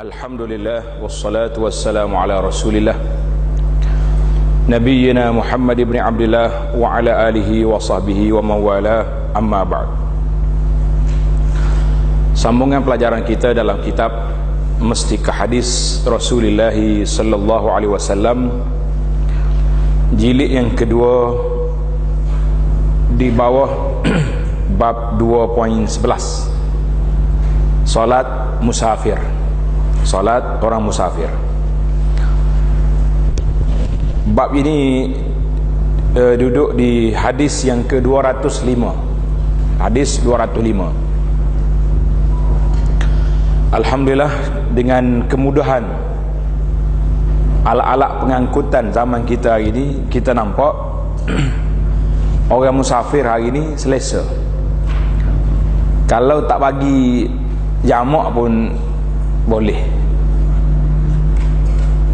Alhamdulillah wassalatu wassalamu ala Rasulillah Nabiyyina Muhammad ibn Abdullah wa ala alihi wa sahbihi wa mawala, amma ba'd. Sambungan pelajaran kita dalam kitab Mestika Hadis Rasulullah sallallahu alaihi wasallam, jilid yang kedua, di bawah bab 2.11, salat musafir, salat orang musafir. Bab ini duduk di hadis yang ke-205, hadis 205. Alhamdulillah, dengan kemudahan alat-alat pengangkutan zaman kita hari ini, kita nampak orang musafir hari ini selesa. Kalau tak bagi jamak pun boleh.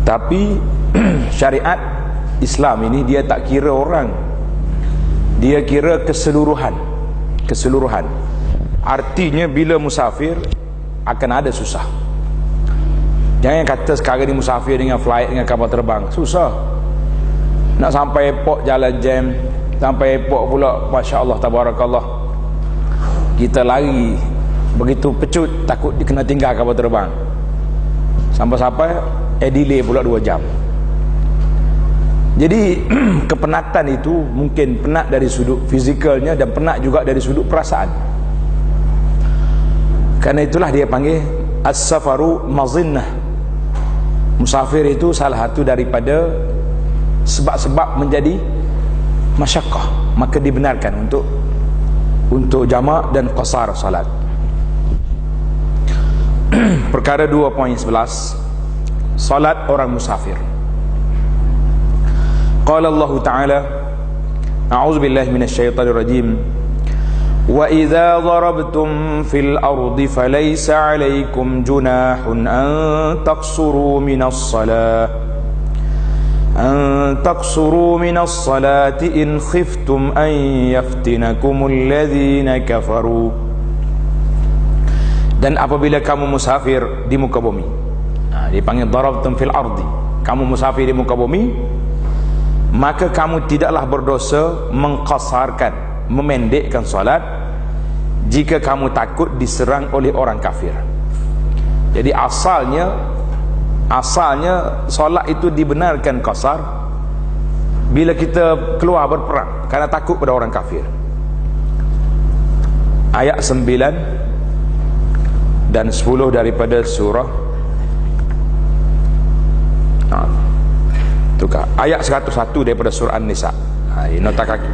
Tapi syariat Islam ini dia tak kira orang, dia kira keseluruhan. Keseluruhan artinya bila musafir akan ada susah. Jangan kata sekarang ni musafir dengan flight, dengan kapal terbang susah. Nak sampai airport jalan jam, sampai airport pula Masya Allah tabarakallah kita lari begitu pecut, takut kena tinggal kapal terbang, sampai-sampai delay pula 2 jam. Jadi kepenatan itu mungkin penat dari sudut fizikalnya dan penat juga dari sudut perasaan. Karena itulah dia panggil as-safaru mazinnah. Musafir itu salah satu daripada sebab-sebab menjadi masyaqqah, maka dibenarkan untuk jamak dan qasar salat. Perkara 2.11, salat orang musafir. Qala Allah Ta'ala, a'udzu billahi minasyaitonir rajim, wa idza darabtum fil ardi falaysa 'alaykum junahun an taqsuru minas salati in khiftum an yaftinakumul ladzina kafaru. Dan apabila kamu musafir di muka bumi, dipanggil darabtum fil ardi, kamu musafir di muka bumi, maka kamu tidaklah berdosa mengqasarkan, memendekkan salat jika kamu takut diserang oleh orang kafir. Jadi asalnya salat itu dibenarkan qasar bila kita keluar berperang kerana takut pada orang kafir. Ayat 9 dan 10 daripada surah ayat 101 daripada surah An-Nisa. Nota kaki,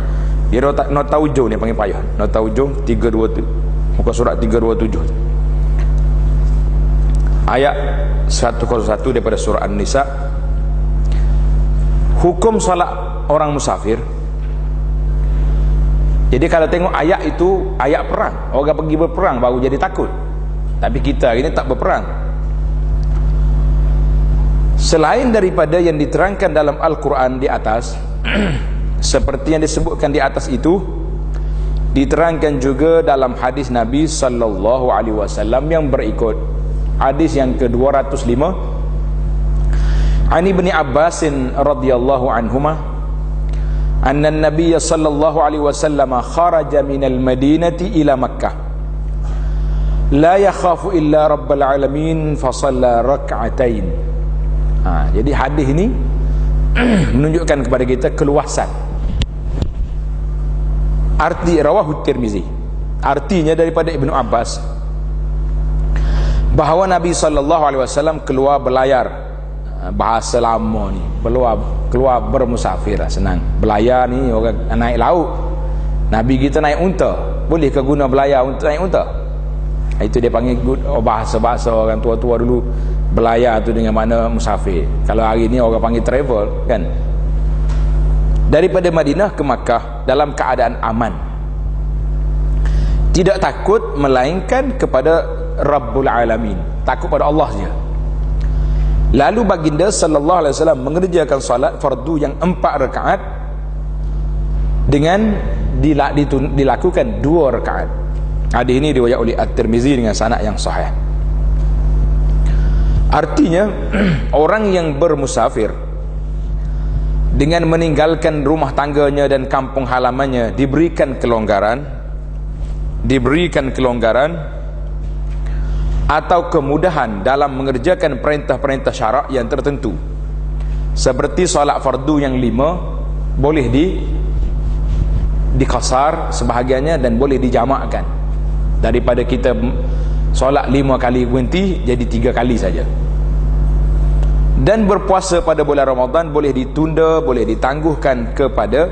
dia nota ujung ni panggil payah, nota ujung 327, muka surat 327, ayat 101 daripada surah An-Nisa. Hukum salat orang musafir. Jadi kalau tengok ayat itu ayat perang, orang pergi berperang baru jadi takut. Tapi kita hari ini tak berperang. Selain daripada yang diterangkan dalam Al-Quran di atas seperti yang disebutkan di atas itu, diterangkan juga dalam hadis Nabi sallallahu alaihi wasallam yang berikut. Hadis yang ke-205, Ani bin Abbas radhiyallahu anhuma anna an-nabiy sallallahu alaihi wasallam kharaja minal madinati ila Makkah la yakhafu illa rabbal alamin fa shalla rak'atain. Jadi hadis ini menunjukkan kepada kita keluasan arti rawahu Tirmizi, artinya daripada Ibnu Abbas bahawa Nabi SAW keluar berlayar. Bahasa lama ni keluar bermusafir, senang. Berlayar ni orang naik laut, Nabi kita naik unta. Boleh ke guna berlayar untuk naik unta? Itu dia panggil bahasa-bahasa orang tua-tua dulu. Berlayar tu dengan mana musafir. Kalau hari ni orang panggil travel kan. Daripada Madinah ke Makkah dalam keadaan aman, tidak takut melainkan kepada Rabbul Alamin, takut pada Allah saja. Lalu baginda sallallahu alaihi wasallam mengerjakan salat fardu yang 4 rakaat dengan dilakukan 2 rakaat. Hadis ini riwayat oleh At-Tirmizi dengan sanad yang sahih. Artinya orang yang bermusafir dengan meninggalkan rumah tangganya dan kampung halamannya diberikan kelonggaran atau kemudahan dalam mengerjakan perintah-perintah syarak yang tertentu, seperti solat fardu yang 5 boleh diqasar sebahagiannya dan boleh dijamakkan. Daripada kita solat 5 kali berhenti jadi 3 kali saja. Dan berpuasa pada bulan Ramadan boleh ditunda, boleh ditangguhkan kepada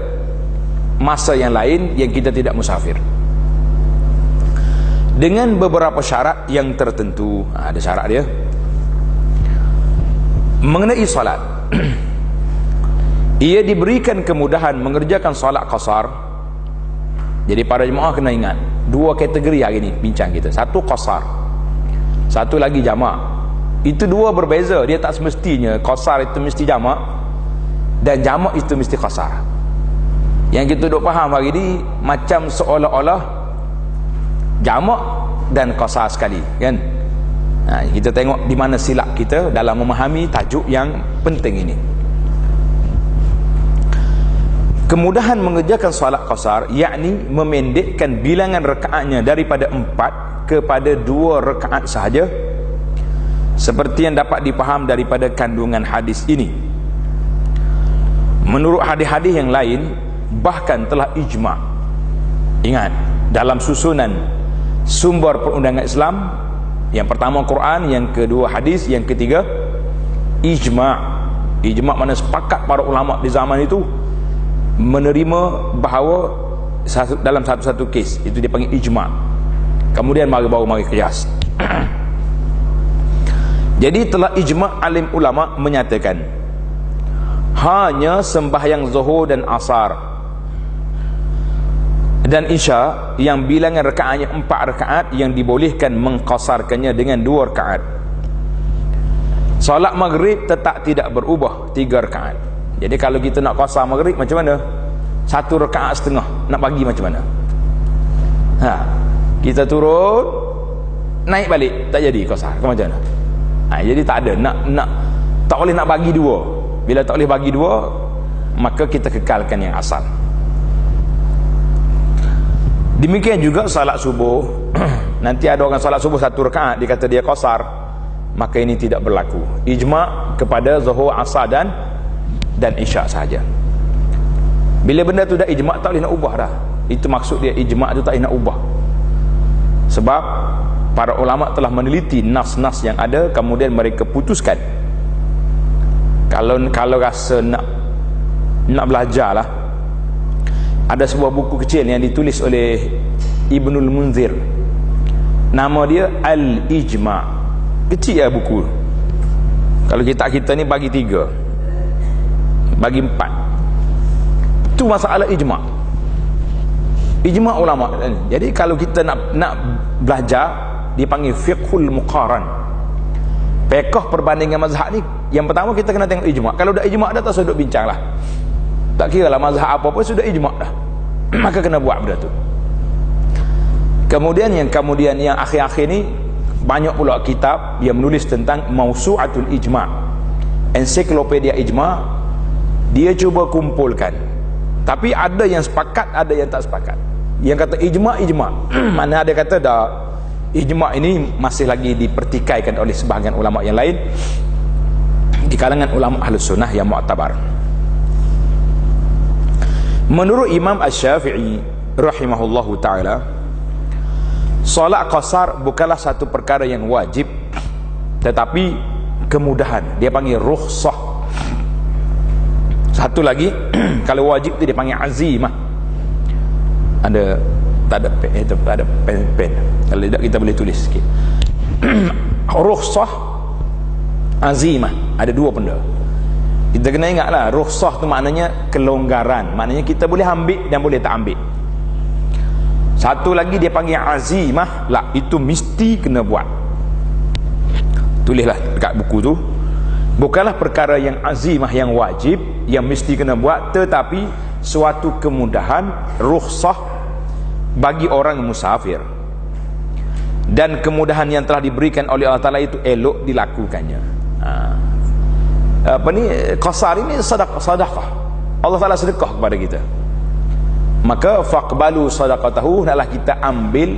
masa yang lain yang kita tidak musafir, dengan beberapa syarat yang tertentu. Ada syarat dia mengenai salat. Ia diberikan kemudahan mengerjakan salat qasar. Jadi para jemaah kena ingat, 2 kategori hari ni bincang kita. Satu qasar, satu lagi jamak. Itu 2 berbeza. Dia tak semestinya qasar itu mesti jamak dan jamak itu mesti qasar. Yang kita duk faham hari ni macam seolah-olah jamak dan qasar sekali, kan? Kita tengok di mana silap kita dalam memahami tajuk yang penting ini. Kemudahan mengerjakan solat qasar, yakni memendekkan bilangan rakaatnya daripada 4 kepada 2 rakaat sahaja, seperti yang dapat dipaham daripada kandungan hadis ini. Menurut hadis-hadis yang lain, bahkan telah ijma'. Ingat, dalam susunan sumber perundangan Islam, yang pertama Quran, yang kedua hadis, yang ketiga ijma'. Ijma' mana sepakat para ulama di zaman itu menerima bahawa dalam satu-satu kes itu dipanggil ijma'. Kemudian baru mari qiyas. Jadi telah ijma' alim ulama menyatakan hanya sembahyang zuhur dan asar dan isya yang bilangan rakaatnya 4 rakaat yang dibolehkan mengqasarkannya dengan 2 rakaat. Solat maghrib tetap tidak berubah 3 rakaat. Jadi kalau kita nak qasar maghrib macam mana? 1 rakaat setengah. Nak bagi macam mana? Kita turun naik balik tak jadi qasar ke macam mana? Jadi tak ada tak boleh nak bagi 2. Bila tak boleh bagi 2, maka kita kekalkan yang asal. Demikian juga salat subuh. Nanti ada orang salat subuh 1 rakaat, dia kata dia qasar, maka ini tidak berlaku. Ijma' kepada zuhur, asar dan isyak saja. Bila benda tu dah ijma', tak boleh nak ubah dah. Itu maksud dia, ijma' tu tak boleh nak ubah. Sebab para ulama telah meneliti nas-nas yang ada, kemudian mereka putuskan. Kalau rasa nak belajar lah, ada sebuah buku kecil yang ditulis oleh Ibnul Munzir, nama dia Al-Ijma'. Kecil ya buku. Kalau kita ni bagi 3, bagi 4. Itu masalah ijma'. Ijma' ulama. Jadi kalau kita nak belajar, dipanggil fiqhul muqaran, fiqh perbandingan mazhab ni. Yang pertama kita kena tengok ijma'. Kalau dah ijma' dah, tak usah duk bincang lah. Tak kira lah mazhab apa-apa, sudah ijma' dah. Maka kena buat benda tu. Kemudian yang akhir-akhir ni banyak pula kitab yang menulis tentang Mausu'atul Ijma', ensiklopedia ijma'. Dia cuba kumpulkan, tapi ada yang sepakat, ada yang tak sepakat. Yang kata ijma', mana ada kata dah ijma' ini masih lagi dipertikaikan oleh sebahagian ulama yang lain di kalangan ulama Ahlus Sunnah yang mu'tabar. Menurut Imam Asy-Syafi'i rahimahullahu ta'ala, solat qasar bukanlah satu perkara yang wajib, tetapi kemudahan. Dia panggil rukhsah. Satu lagi, kalau wajib tu dia panggil azimah. Tak ada pen. Kalau tidak kita boleh tulis sikit. Rukhsah, azimah, ada 2 benda. Kita kena ingatlah, rukhsah tu maknanya kelonggaran, maknanya kita boleh ambil dan boleh tak ambil. Satu lagi dia panggil azimah, lah itu mesti kena buat. Tulislah dekat buku tu. Bukanlah perkara yang azimah, yang wajib, yang mesti kena buat, tetapi suatu kemudahan, rukhsah bagi orang musafir. dan kemudahan yang telah diberikan oleh Allah Ta'ala itu elok dilakukannya. Qasar ini sedekah. Allah Ta'ala sedekah kepada kita, maka faqbalu sadaqatahu, hendaklah kita ambil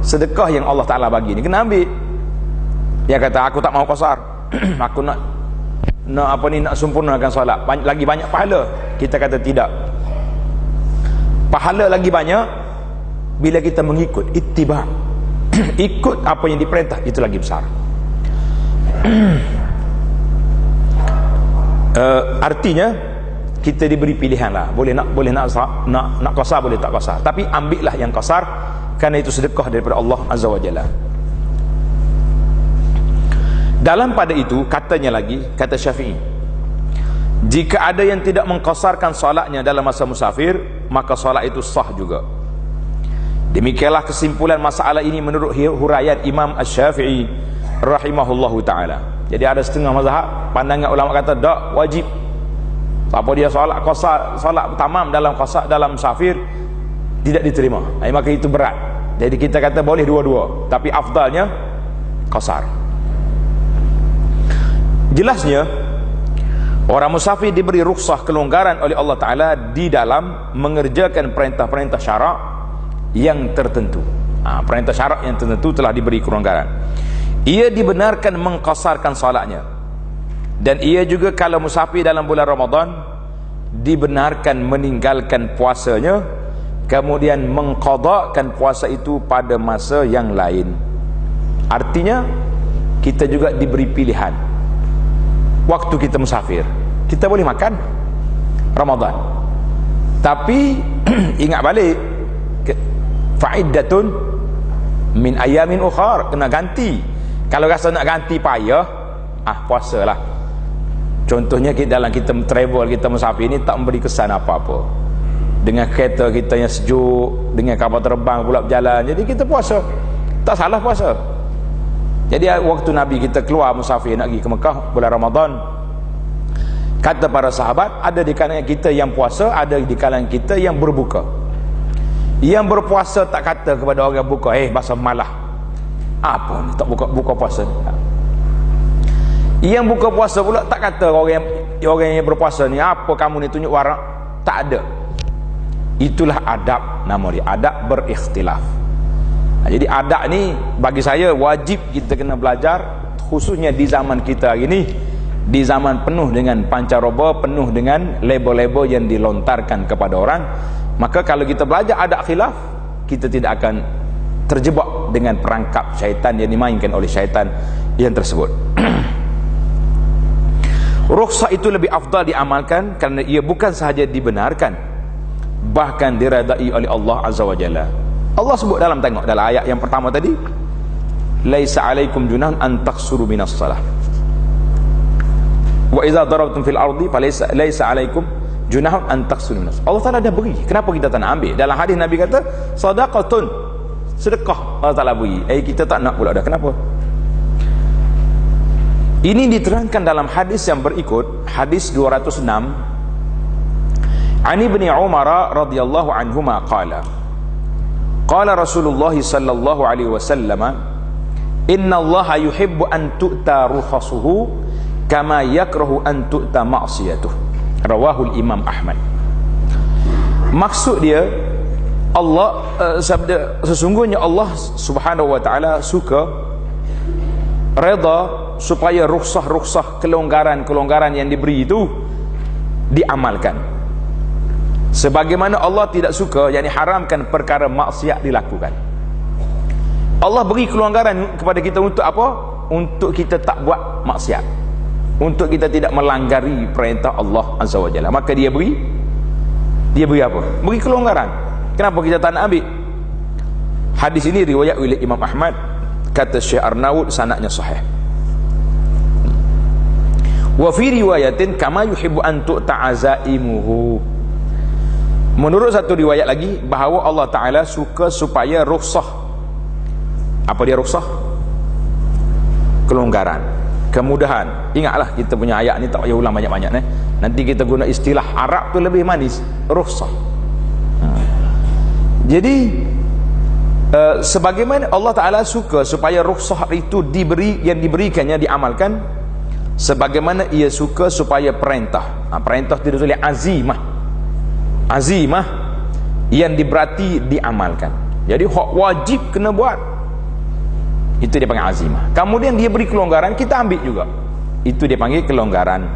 sedekah yang Allah Ta'ala bagi ni, kena ambil. Dia kata aku tak mau qasar, aku nak sempurnakan solat, lagi banyak pahala. Kita kata tidak, pahala lagi banyak bila kita mengikut, ittiba, ikut apa yang diperintah, itu lagi besar. Artinya kita diberi pilihan lah, boleh nak qasar, boleh tak qasar, tapi ambillah yang qasar, kerana itu sedekah daripada Allah Azza wa Jalla. Dalam pada itu katanya lagi, kata Syafi'i, jika ada yang tidak mengqasarkan solatnya dalam masa musafir, maka solat itu sah juga. Demikianlah kesimpulan masalah ini menurut huraian Imam Asy-Syafi'i rahimahullahu ta'ala. Jadi ada setengah mazhab, pandangan ulama kata tak wajib, apa dia solat qasar, solat tamam dalam qasar, dalam musafir tidak diterima, maka itu berat. Jadi kita kata boleh dua-dua, tapi afdalnya qasar. Jelasnya orang musafir diberi rukhsah, kelonggaran oleh Allah Ta'ala di dalam mengerjakan perintah-perintah syarak yang tertentu. Perintah syarak yang tertentu telah diberi kelonggaran. Ia dibenarkan mengqasarkan salatnya, dan ia juga kalau musafir dalam bulan Ramadan dibenarkan meninggalkan puasanya, kemudian mengqadakkan puasa itu pada masa yang lain. Artinya kita juga diberi pilihan. Waktu kita musafir, kita boleh makan Ramadan, tapi ingat balik, fa'iddatun min ayamin ukhar, kena ganti. Kalau rasa nak ganti payah, puasalah. Contohnya dalam kita travel, kita musafir ini tak memberi kesan apa-apa, dengan kereta kita yang sejuk, dengan kapal terbang pula berjalan, jadi kita puasa, tak salah puasa. Jadi waktu Nabi kita keluar musafir nak pergi ke Mekah bulan Ramadan, kata para sahabat, ada di kalangan kita yang puasa, ada di kalangan kita yang berbuka. Yang berpuasa tak kata kepada orang buka, bahasa malah, apa ni tak buka puasa ni. Yang buka puasa pula tak kata orang yang berpuasa ni, apa kamu ni tunjuk warak, tak ada. Itulah adab, nama dia adab berikhtilaf. Jadi adab ni bagi saya wajib kita kena belajar, khususnya di zaman kita hari ni, di zaman penuh dengan pancaroba, penuh dengan label-label yang dilontarkan kepada orang. Maka kalau kita belajar adab khilaf, kita tidak akan terjebak dengan perangkap syaitan yang dimainkan oleh syaitan yang tersebut. Rukhsah itu lebih afdal diamalkan kerana ia bukan sahaja dibenarkan, bahkan diredai oleh Allah Azza wa Jalla. Allah sebut dalam ayat yang pertama tadi, laisa alaikum junahun an taqsuru minas salah, wa idza darabtum fil ardi falaysa alaikum junahun an taqsuru minas. Allah Taala dah beri, kenapa kita tak nak ambil? Dalam hadis Nabi kata sadaqatun, sedekah Allah Taala beri, kita tak nak pula dah. Kenapa? Ini diterangkan dalam hadis yang berikut, hadis 206, Ani bin Umar radhiyallahu anhuma qala qala Rasulullah sallallahu alaihi wasallam, inna Allah yuhibbu an tu'ta rukhasuhu kama yakrahu an tu'ta ma'siyatuh. Rawahul Imam Ahmad. Maksud dia, Allah sabda, sesungguhnya Allah Subhanahu wa taala suka, redha supaya rukhsah-rukhsah, kelonggaran-kelonggaran yang diberi itu diamalkan, sebagaimana Allah tidak suka, yakni haramkan perkara maksiat dilakukan. Allah beri kelonggaran kepada kita untuk apa? Untuk kita tak buat maksiat, untuk kita tidak melanggari perintah Allah Azza wa Jalla. Maka dia beri apa? Beri kelonggaran. Kenapa kita tak nak ambil? Hadis ini riwayat oleh Imam Ahmad, kata Syekh Arnaud sanadnya sahih. Wa fi riwayatin kama yuhibbu an tu'ta azaimuhu. Menurut satu riwayat lagi, bahawa Allah Ta'ala suka supaya rukhsah. Apa dia rukhsah? Kelonggaran, kemudahan. Ingatlah kita punya ayat ni tak payah ulang banyak-banyak ni. Nanti kita guna istilah Arab tu lebih manis, rukhsah. Jadi sebagaimana Allah Ta'ala suka supaya rukhsah itu yang diberikannya diamalkan, sebagaimana ia suka supaya perintah perintah tidak boleh azimah yang diberati diamalkan. Jadi hak wajib kena buat, itu dia panggil azimah. Kemudian dia beri kelonggaran, kita ambil juga, itu dia panggil kelonggaran.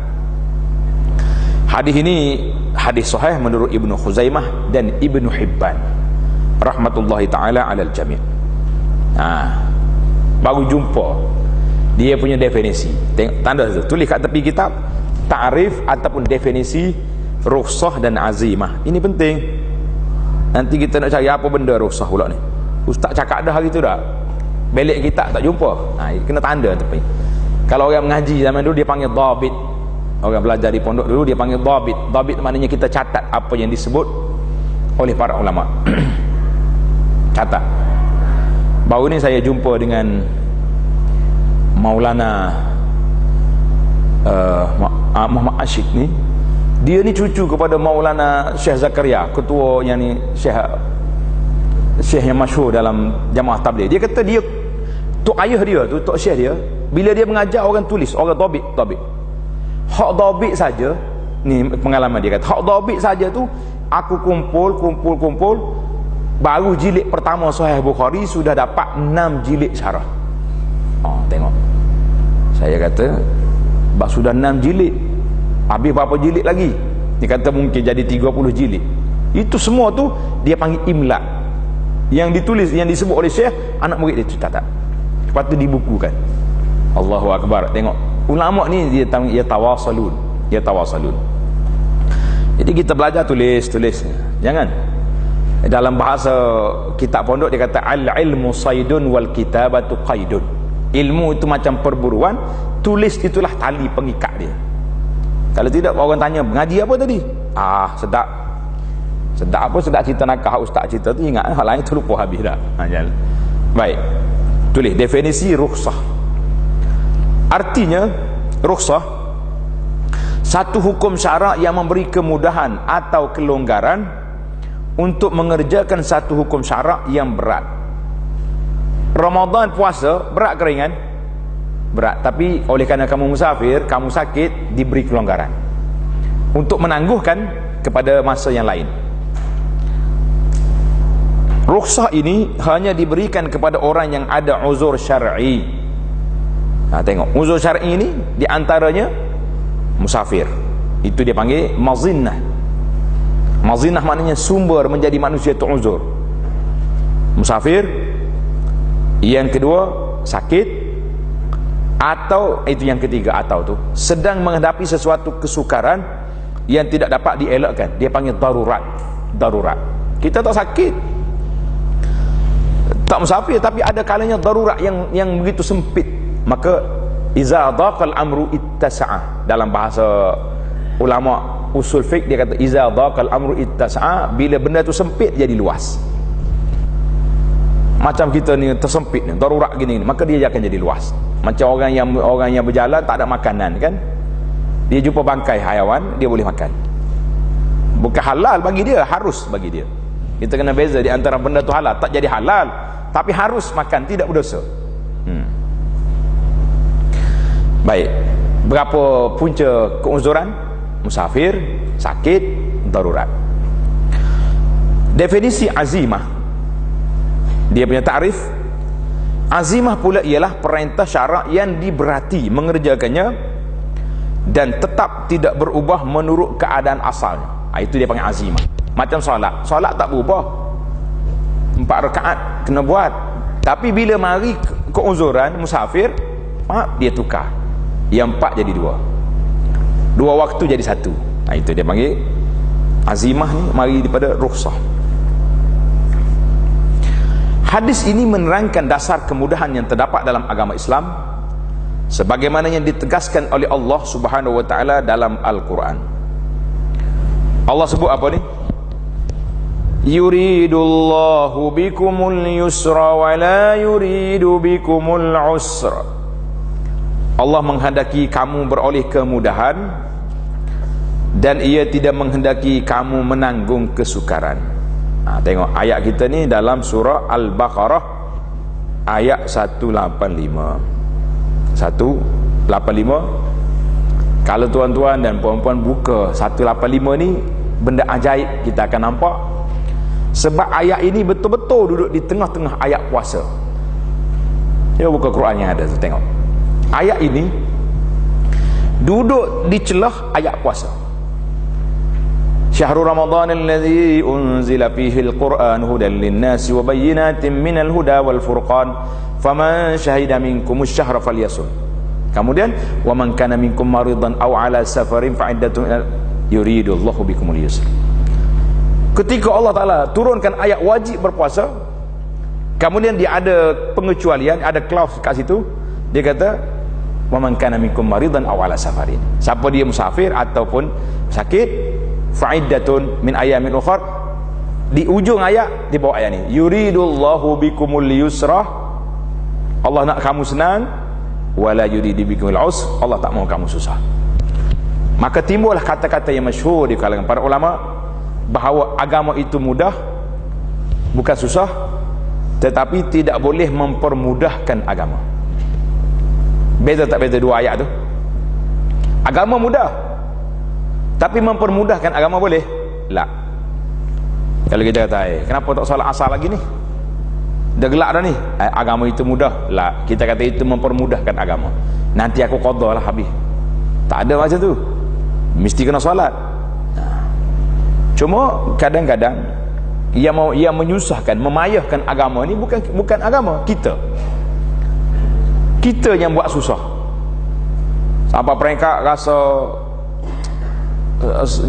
Hadis ini hadis sahih menurut Ibnu Khuzaimah dan Ibnu Hibban rahmatullahi ta'ala alal jami'. Baru jumpa dia punya definisi. Tengok tanda tu, tulis kat tepi kitab, ta'rif ataupun definisi rukhsah dan azimah. Ini penting. Nanti kita nak cari apa benda rukhsah pula ni. Ustaz cakap dah hari tu dah, belik kita tak jumpa. Kena tanda tepi. Kalau orang mengaji zaman dulu dia panggil dhabit. Orang belajar di pondok dulu dia panggil dhabit. Dhabit maknanya kita catat apa yang disebut oleh para ulama. Catat. Baru ni saya jumpa dengan Maulana Muhammad Asyik ni. Dia ni cucu kepada Maulana Syekh Zakaria, ketua yang ni Syekh yang masyhur dalam jamaah tabligh. Dia kata dia tok ayah dia tu, tok syekh dia, bila dia mengajar orang tulis, orang dhabit. Hak dhabit saja, ni pengalaman dia kata, hak dhabit saja tu aku kumpul, baru jilid pertama Sahih Bukhari sudah dapat 6 jilid syarah. Tengok. Saya kata sudah 6 jilid. Habis berapa jilid lagi? Dia kata mungkin jadi 30 jilid. Itu semua tu dia panggil imla. Yang ditulis, yang disebut oleh Syekh, anak murid dia catat. Lepas tu dibukukan. Allahu Akbar. Tengok. Ulama ni dia tawasalun. Jadi kita belajar tulis. Jangan. Dalam bahasa kitab pondok dia kata al-ilmu saydun wal kitabatu qaidun. Ilmu itu macam perburuan, tulis itulah tali pengikat dia. Kalau tidak orang tanya mengaji apa tadi? Sedap apa, sedap cerita nakah ustaz cerita tu, ingat hal lain tu lupa habis dah. Baik, tulis definisi rukhsah. Artinya rukhsah satu hukum syarak yang memberi kemudahan atau kelonggaran untuk mengerjakan satu hukum syarak yang berat. Ramadan puasa berat ke ringan? Berat, tapi oleh kerana kamu musafir, kamu sakit, diberi kelonggaran untuk menangguhkan kepada masa yang lain. Rukhsah ini hanya diberikan kepada orang yang ada uzur syar'i. Tengok, uzur syar'i ini diantaranya musafir, itu dia panggil mazinnah. Mazinnah maknanya sumber menjadi manusia itu uzur. Musafir. Yang kedua sakit, atau itu yang ketiga, atau tu sedang menghadapi sesuatu kesukaran yang tidak dapat dielakkan, dia panggil darurat. Kita tak sakit, tak musafir, tapi ada kalanya darurat yang begitu sempit, maka iza dhaqal amru ittasa'a. Dalam bahasa ulama usul fiqh dia kata iza dhaqal amru ittasa'a, bila benda tu sempit jadi luas. Macam kita ni tersempit ni, darurat gini ni, maka dia akan jadi luas. Macam orang yang berjalan tak ada makanan kan, dia jumpa bangkai haiwan, dia boleh makan. Bukan halal bagi dia, harus bagi dia. Kita kena beza di antara benda tu halal, tak jadi halal, tapi harus makan, tidak berdosa. Baik, berapa punca keuzuran? Musafir, sakit, darurat. Definisi azimah, dia punya takrif. Azimah pula ialah perintah syarak yang diberati mengerjakannya dan tetap tidak berubah menurut keadaan asalnya. Itu dia panggil azimah. Macam solat tak berubah, 4 rakaat kena buat, tapi bila mari keuzuran musafir, dia tukar, yang 4 jadi 2 waktu jadi 1. Itu dia panggil azimah ni, mari daripada rukhsah. Hadis ini menerangkan dasar kemudahan yang terdapat dalam agama Islam sebagaimana yang ditegaskan oleh Allah Subhanahu wa taala dalam Al-Quran. Allah sebut apa ni? Yuridullahu bikumul yusra wa la yuridu bikumul usra. Allah menghendaki kamu beroleh kemudahan dan ia tidak menghendaki kamu menanggung kesukaran. Tengok ayat kita ni dalam surah Al-Baqarah ayat 185. 185. Kalau tuan-tuan dan puan-puan buka 185 ni, benda ajaib kita akan nampak. Sebab ayat ini betul-betul duduk di tengah-tengah ayat puasa. Dia buka Quran yang ada tu, tengok. Ayat ini duduk di celah ayat puasa. Syahrul Ramadan alladzi unzila fihi al-Quran hudan lin-nasi wa bayyinatin minal huda wal furqan faman syahida minkumus syahra falyasum. Kemudian wa man kana minkum maridan aw ala safarin fa iddatun yuridullahu bikumul yusra. Ketika Allah Taala turunkan ayat wajib berpuasa, kemudian dia ada pengecualian, ada clause kat situ. Dia kata wa man kana minkum maridan aw ala safarin. Siapa dia musafir ataupun sakit, fa'iddatun min ayamin ukhar. Di ujung ayat, di bawah ayat ni, yuridullahu bikumul yusra. Allah nak kamu senang, wala yuridu bikumul usra. Allah tak mahu kamu susah. Maka timbullah kata-kata yang masyhur di kalangan para ulama bahawa agama itu mudah, bukan susah, tetapi tidak boleh mempermudahkan agama. Beza tak beza dua ayat tu? Agama mudah, tapi mempermudahkan agama boleh? Tak. Kalau kita kata, kenapa tak solat asar lagi ni? Dah gelak dah ni. Agama itu mudah. Tak. Kita kata itu mempermudahkan agama. Nanti aku qada lah habis. Tak ada macam tu. Mesti kena solat. Cuma kadang-kadang ia menyusahkan, memayahkan agama ni bukan agama kita. Kita yang buat susah. Sampai peringkat rasa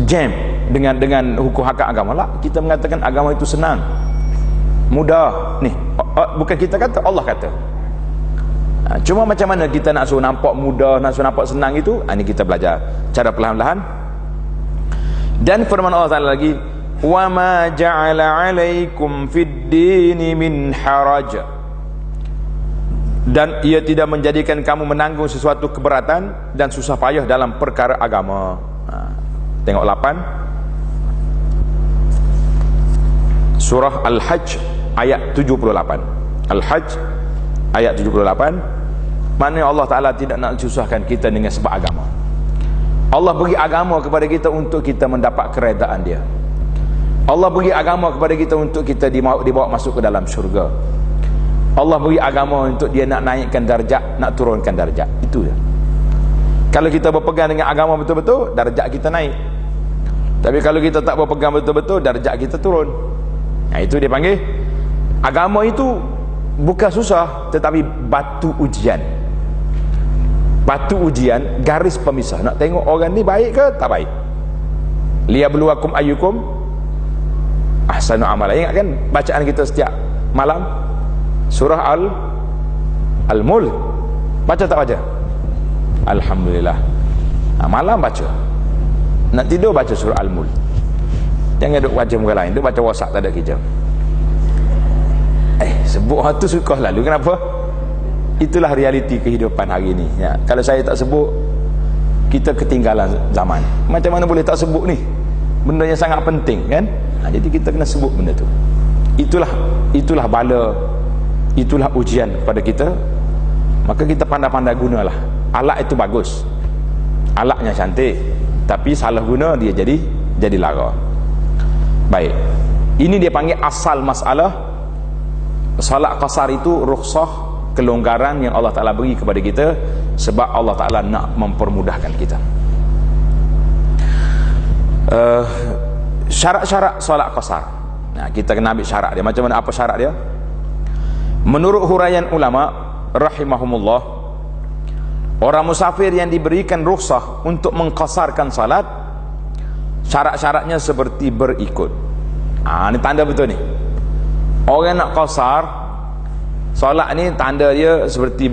jam dengan hukum hak agama lah. Kita mengatakan agama itu senang, mudah ni. Bukan kita kata, Allah kata. Cuma macam mana kita nak suruh nampak mudah, nak suruh nampak senang itu, ini kita belajar cara perlahan-lahan. Dan firman Allah Ta'ala lagi, wa ma ja'ala 'alaikum fid dini min haraj. Dan ia tidak menjadikan kamu menanggung sesuatu keberatan dan susah payah dalam perkara agama. Tengok 8 surah Al-Hajj ayat 78. Al-Hajj ayat 78. Mana Allah Ta'ala tidak nak susahkan kita dengan sebab agama. Allah beri agama kepada kita untuk kita mendapat keredaan dia. Allah beri agama kepada kita untuk kita dibawa masuk ke dalam syurga. Allah beri agama untuk dia nak naikkan darjat, nak turunkan darjat. Itu dia. Kalau kita berpegang dengan agama betul-betul, darjat kita naik. Tapi kalau kita tak berpegang betul-betul, darjat kita turun. Itu dia panggil agama itu bukan susah, tetapi batu ujian. Batu ujian, garis pemisah. Nak tengok orang ni baik ke tak baik. Liyabluwakum ayyukum ahsanu amala. Ingat kan bacaan kita setiap malam surah Al-Mulk. Baca tak baca? Alhamdulillah. Malam baca. Nak tidur baca surah Al-Mulk. Jangan duk baca muka lain, duk baca WhatsApp tak ada kerja. Sebut hal tu suka lalu. Kenapa? Itulah realiti kehidupan hari ni. Kalau saya tak sebut, kita ketinggalan zaman. Macam mana boleh tak sebut ni? Benda yang sangat penting kan? Jadi kita kena sebut benda tu. Itulah bala, itulah ujian pada kita. Maka kita pandai-pandai gunalah. Alat itu bagus, alatnya cantik, tapi salah guna dia jadi lara. Baik, ini dia panggil asal masalah. Salat qasar itu rukhsah, kelonggaran yang Allah Ta'ala beri kepada kita sebab Allah Ta'ala nak mempermudahkan kita. Syarat-syarat salat qasar. Kita kena ambil syarat dia. Macam mana, apa syarat dia? Menurut huraian ulama rahimahumullah, orang musafir yang diberikan rukhsah untuk mengqasarkan salat, syarat-syaratnya seperti berikut. Ini tanda betul ni. Orang nak qasar solat ni, tanda dia seperti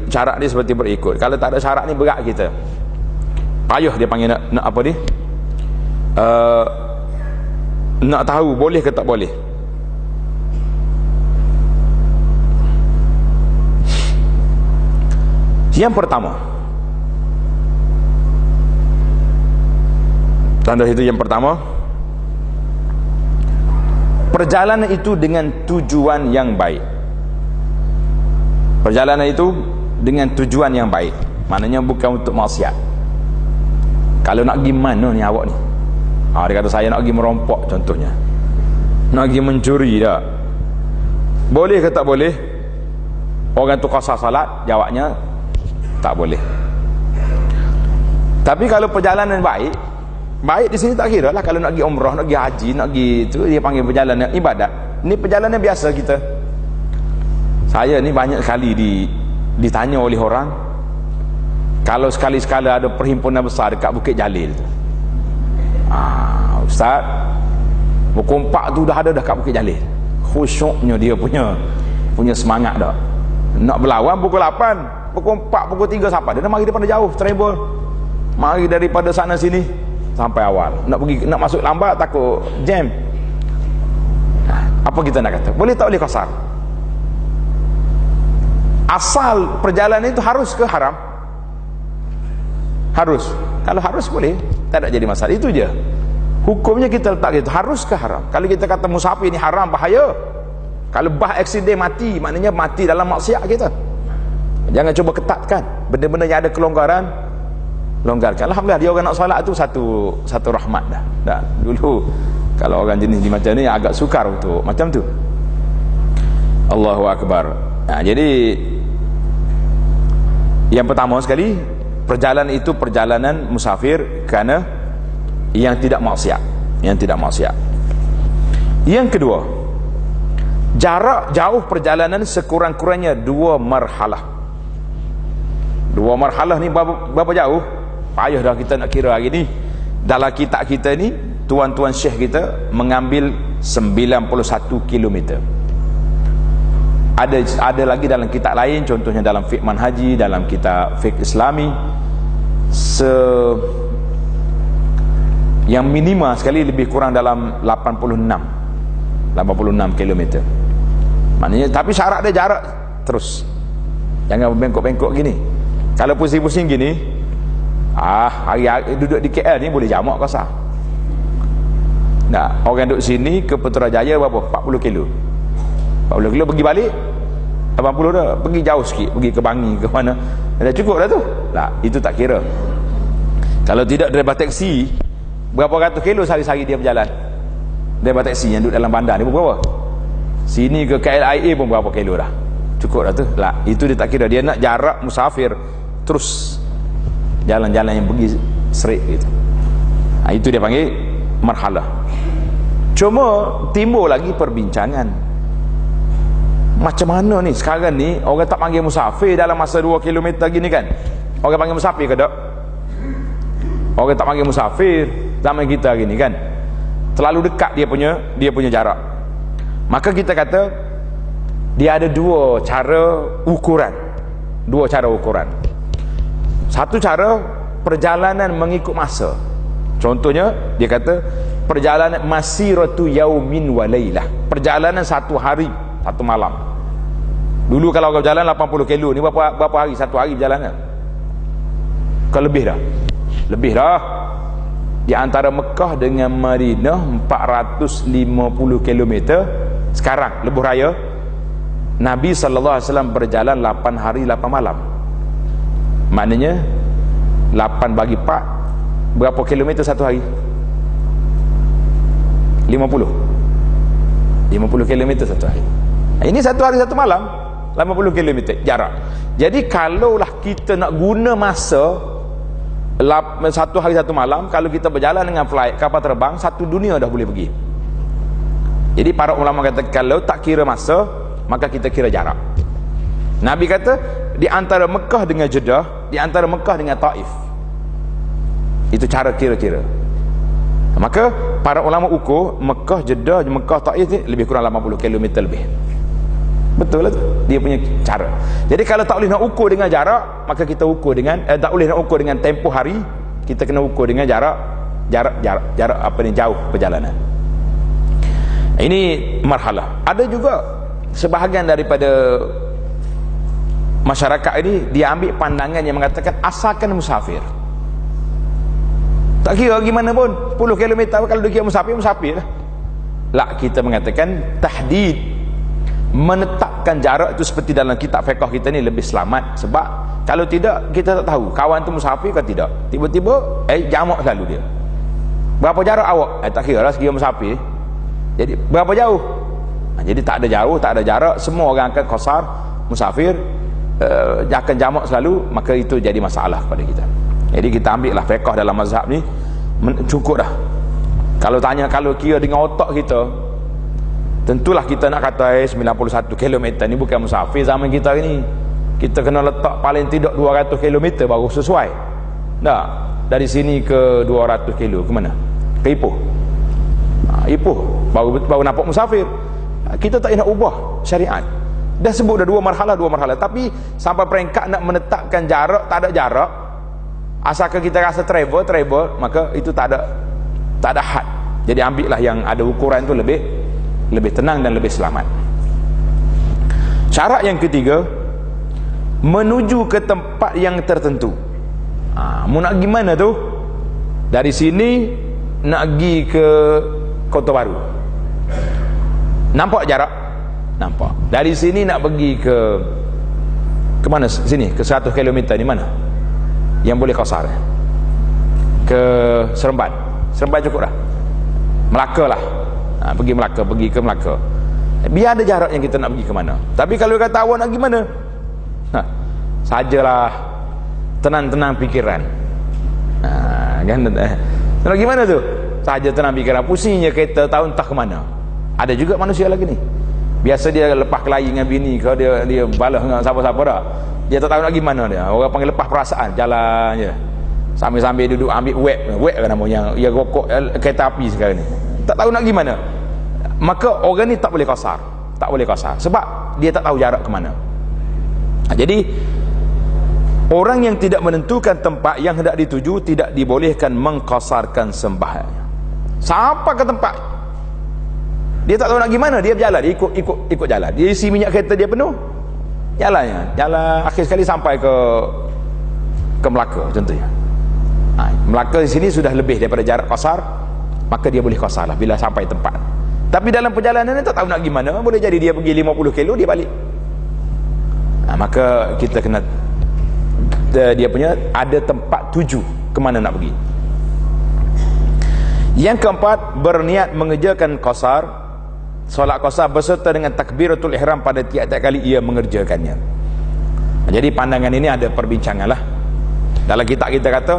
syarat dia seperti berikut. Kalau tak ada syarat ni berat kita. Payah dia panggil nak apa ni? Nak tahu boleh ke tak boleh. Yang pertama, tanda itu yang pertama, perjalanan itu dengan tujuan yang baik. Perjalanan itu dengan tujuan yang baik, maknanya bukan untuk maksiat. Kalau nak pergi mana ni awak ni? Dia kata saya nak pergi merompok contohnya, nak pergi mencuri tak? Boleh ke tak boleh? Orang tu qasar salat, jawabnya tak boleh. Tapi kalau perjalanan baik, baik di sini tak kira lah. Kalau nak pergi umrah, nak pergi haji, nak pergi tu, dia panggil perjalanan ibadat. Ni perjalanan biasa kita. Saya ni banyak sekali ditanya oleh orang, kalau sekali-sekala ada perhimpunan besar dekat Bukit Jalil tu, Ustaz, pukul 4 tu dah ada dekat Bukit Jalil. Khusyuknya dia punya semangat dah. Nak berlawan pukul 8, pukul 4, pukul 3 sampai. Dia mari daripada jauh, travel. Mari daripada sana sini sampai awal. Nak masuk lambat takut jam. Apa kita nak kata? Boleh tak boleh qasar? Asal perjalanan itu harus ke haram? Harus. Kalau harus boleh, tak ada jadi masalah. Itu je. Hukumnya kita letak gitu, harus ke haram. Kalau kita kata musafir ni haram, bahaya. Kalau bah aksiden mati, maknanya mati dalam maksiat kita. Jangan cuba ketatkan. Benda-benda yang ada kelonggaran, longgarkan. Alhamdulillah dia orang nak solat tu satu rahmat dah. Dulu kalau orang jenis macam ni agak sukar untuk macam tu. Allahu Akbar. Jadi yang pertama sekali, perjalanan itu perjalanan musafir kerana yang tidak maksiat, Yang kedua, jarak jauh perjalanan sekurang-kurangnya 2 marhalah. 2 marhalah ni berapa jauh? Payah dah kita nak kira hari ni. Dalam kitab kita ni, tuan-tuan syekh kita mengambil 91 km. Ada lagi dalam kitab lain, contohnya dalam fiqh manhaji, dalam kitab fiqh islami, yang minima sekali lebih kurang dalam 86 km. Maknanya, tapi syarat dia jarak terus, jangan bengkok-bengkok gini. Kalau pusing-pusing gini, hari-hari duduk di KL ni boleh jamak kasar. Nah, orang duduk sini ke Putrajaya berapa? 40 kilo. 40 kilo pergi balik 80 dah, pergi jauh sikit, pergi ke Bangi ke mana, dah cukup dah tu. Itu tak kira. Kalau tidak daripada taksi, berapa ratus kilo sehari-hari dia berjalan daripada taksi yang duduk dalam bandar ni berapa? Sini ke KLIA pun berapa kilo dah, cukup dah tu. Itu dia tak kira. Dia nak jarak musafir terus, jalan-jalan yang pergi straight gitu. Itu dia panggil marhalah. Cuma timbul lagi perbincangan, macam mana ni sekarang ni orang tak panggil musafir dalam masa 2 km gini kan? Orang panggil musafir ke tak? Orang tak panggil musafir zaman kita gini kan? Terlalu dekat dia punya jarak. Maka kita kata dia ada 2 cara ukuran. Satu cara perjalanan mengikut masa. Contohnya dia kata perjalanan masiratu yaumin wa lailah, perjalanan 1 hari 1 malam. Dulu kalau orang berjalan 80 kilo ni berapa hari? 1 hari berjalan. Ke lebih dah. Di antara Mekah dengan Madinah 450 km. Sekarang lebuh raya Nabi SAW berjalan 8 hari 8 malam. Maknanya 8 bagi 4 berapa kilometer 1 hari? 50 km 1 hari. Ini 1 hari 1 malam 80 km jarak. Jadi kalaulah kita nak guna masa 1 hari 1 malam, kalau kita berjalan dengan flight, kapal terbang, 1 dunia dah boleh pergi. Jadi para ulama kata kalau tak kira masa, maka kita kira jarak. Nabi kata di antara Mekah dengan Jeddah, di antara Mekah dengan Taif, itu cara kira-kira. Maka para ulama ukur Mekah, Jeddah, Mekah, Taif ni lebih kurang 80 km lebih. Betul lah tu, dia punya cara. Jadi kalau tak boleh nak ukur dengan jarak, maka kita ukur dengan tak boleh nak ukur dengan tempoh hari, kita kena ukur dengan jarak apa ni, jauh perjalanan. Ini marhalah. Ada juga sebahagian daripada masyarakat ini dia ambil pandangan yang mengatakan asalkan musafir, tak kira gimana pun 10 km, kalau dia kira musafir lah. lah kita mengatakan tahdid, menetapkan jarak itu seperti dalam kitab fiqh kita ni lebih selamat. Sebab kalau tidak kita tak tahu kawan tu musafir ke tidak, tiba-tiba jamak selalu dia. Berapa jarak awak? Tak kira lah segi musafir. Jadi berapa jauh? Jadi tak ada jauh, tak ada jarak, semua orang akan qasar musafir, akan jamak selalu, maka itu jadi masalah pada kita. Jadi kita ambil lah fiqh dalam mazhab ni cukup dah. Kalau tanya, kalau kira dengan otak kita, tentulah kita nak kata 91 km ni bukan musafir zaman kita ni. Kita kena letak paling tidak 200 km baru sesuai. Tak, dari sini ke 200 km ke mana? Ke Ipoh. Ipoh baru nampak musafir. Kita tak nak ubah syariat. Dah sebut dah dua marhalah, tapi sampai peringkat nak menetapkan jarak, tak ada jarak, asalkan kita rasa travel, maka itu tak ada had. Jadi ambillah yang ada ukuran tu lebih tenang dan lebih selamat. Syarat yang ketiga, menuju ke tempat yang tertentu. Mau nak gimana tu? Dari sini nak pergi ke Kota Baru, nampak jarak? Nampak. Dari sini nak pergi ke mana sini? Ke 100 km ni mana yang boleh qasar? Ke Seremban. Seremban cukup dah. Melaka lah. Pergi Melaka, pergi ke Melaka. Biar ada jarak yang kita nak pergi ke mana. Tapi kalau kata awak nak pergi mana? Sajalah, tenang-tenang fikiran. Kan? Nak gimana tu? Saja tenang fikiran. Pusingnya kereta tahu entah ke mana. Ada juga manusia lagi ni. Biasa dia lepas kelahi dengan bini ke, dia balas dengan siapa-siapa dah. Dia tak tahu nak gimana dia. Orang panggil lepas perasaan, jalan je. Sambil-sambil duduk ambil web kan namanya. Dia rokok kereta api sekarang ni. Tak tahu nak gimana. Maka orang ni tak boleh qasar. Tak boleh qasar. Sebab dia tak tahu jarak ke mana. Jadi orang yang tidak menentukan tempat yang hendak dituju tidak dibolehkan mengqasarkan sembahyang. Sampai ke tempat, dia tak tahu nak gimana, dia berjalan, dia ikut jalan. Dia isi minyak kereta dia penuh, jalan akhir sekali sampai ke Melaka contohnya. Melaka di sini sudah lebih daripada jarak qasar, maka dia boleh qasar lah bila sampai tempat. Tapi dalam perjalanan ni tak tahu nak gimana, boleh jadi dia pergi 50 kilo dia balik. Maka kita kena dia punya ada tempat tuju ke mana nak pergi. Yang keempat, berniat mengerjakan qasar, solat qasar berserta dengan takbiratul ihram pada tiap-tiap kali ia mengerjakannya. Jadi pandangan ini ada perbincangan lah. Dalam kitab kita kata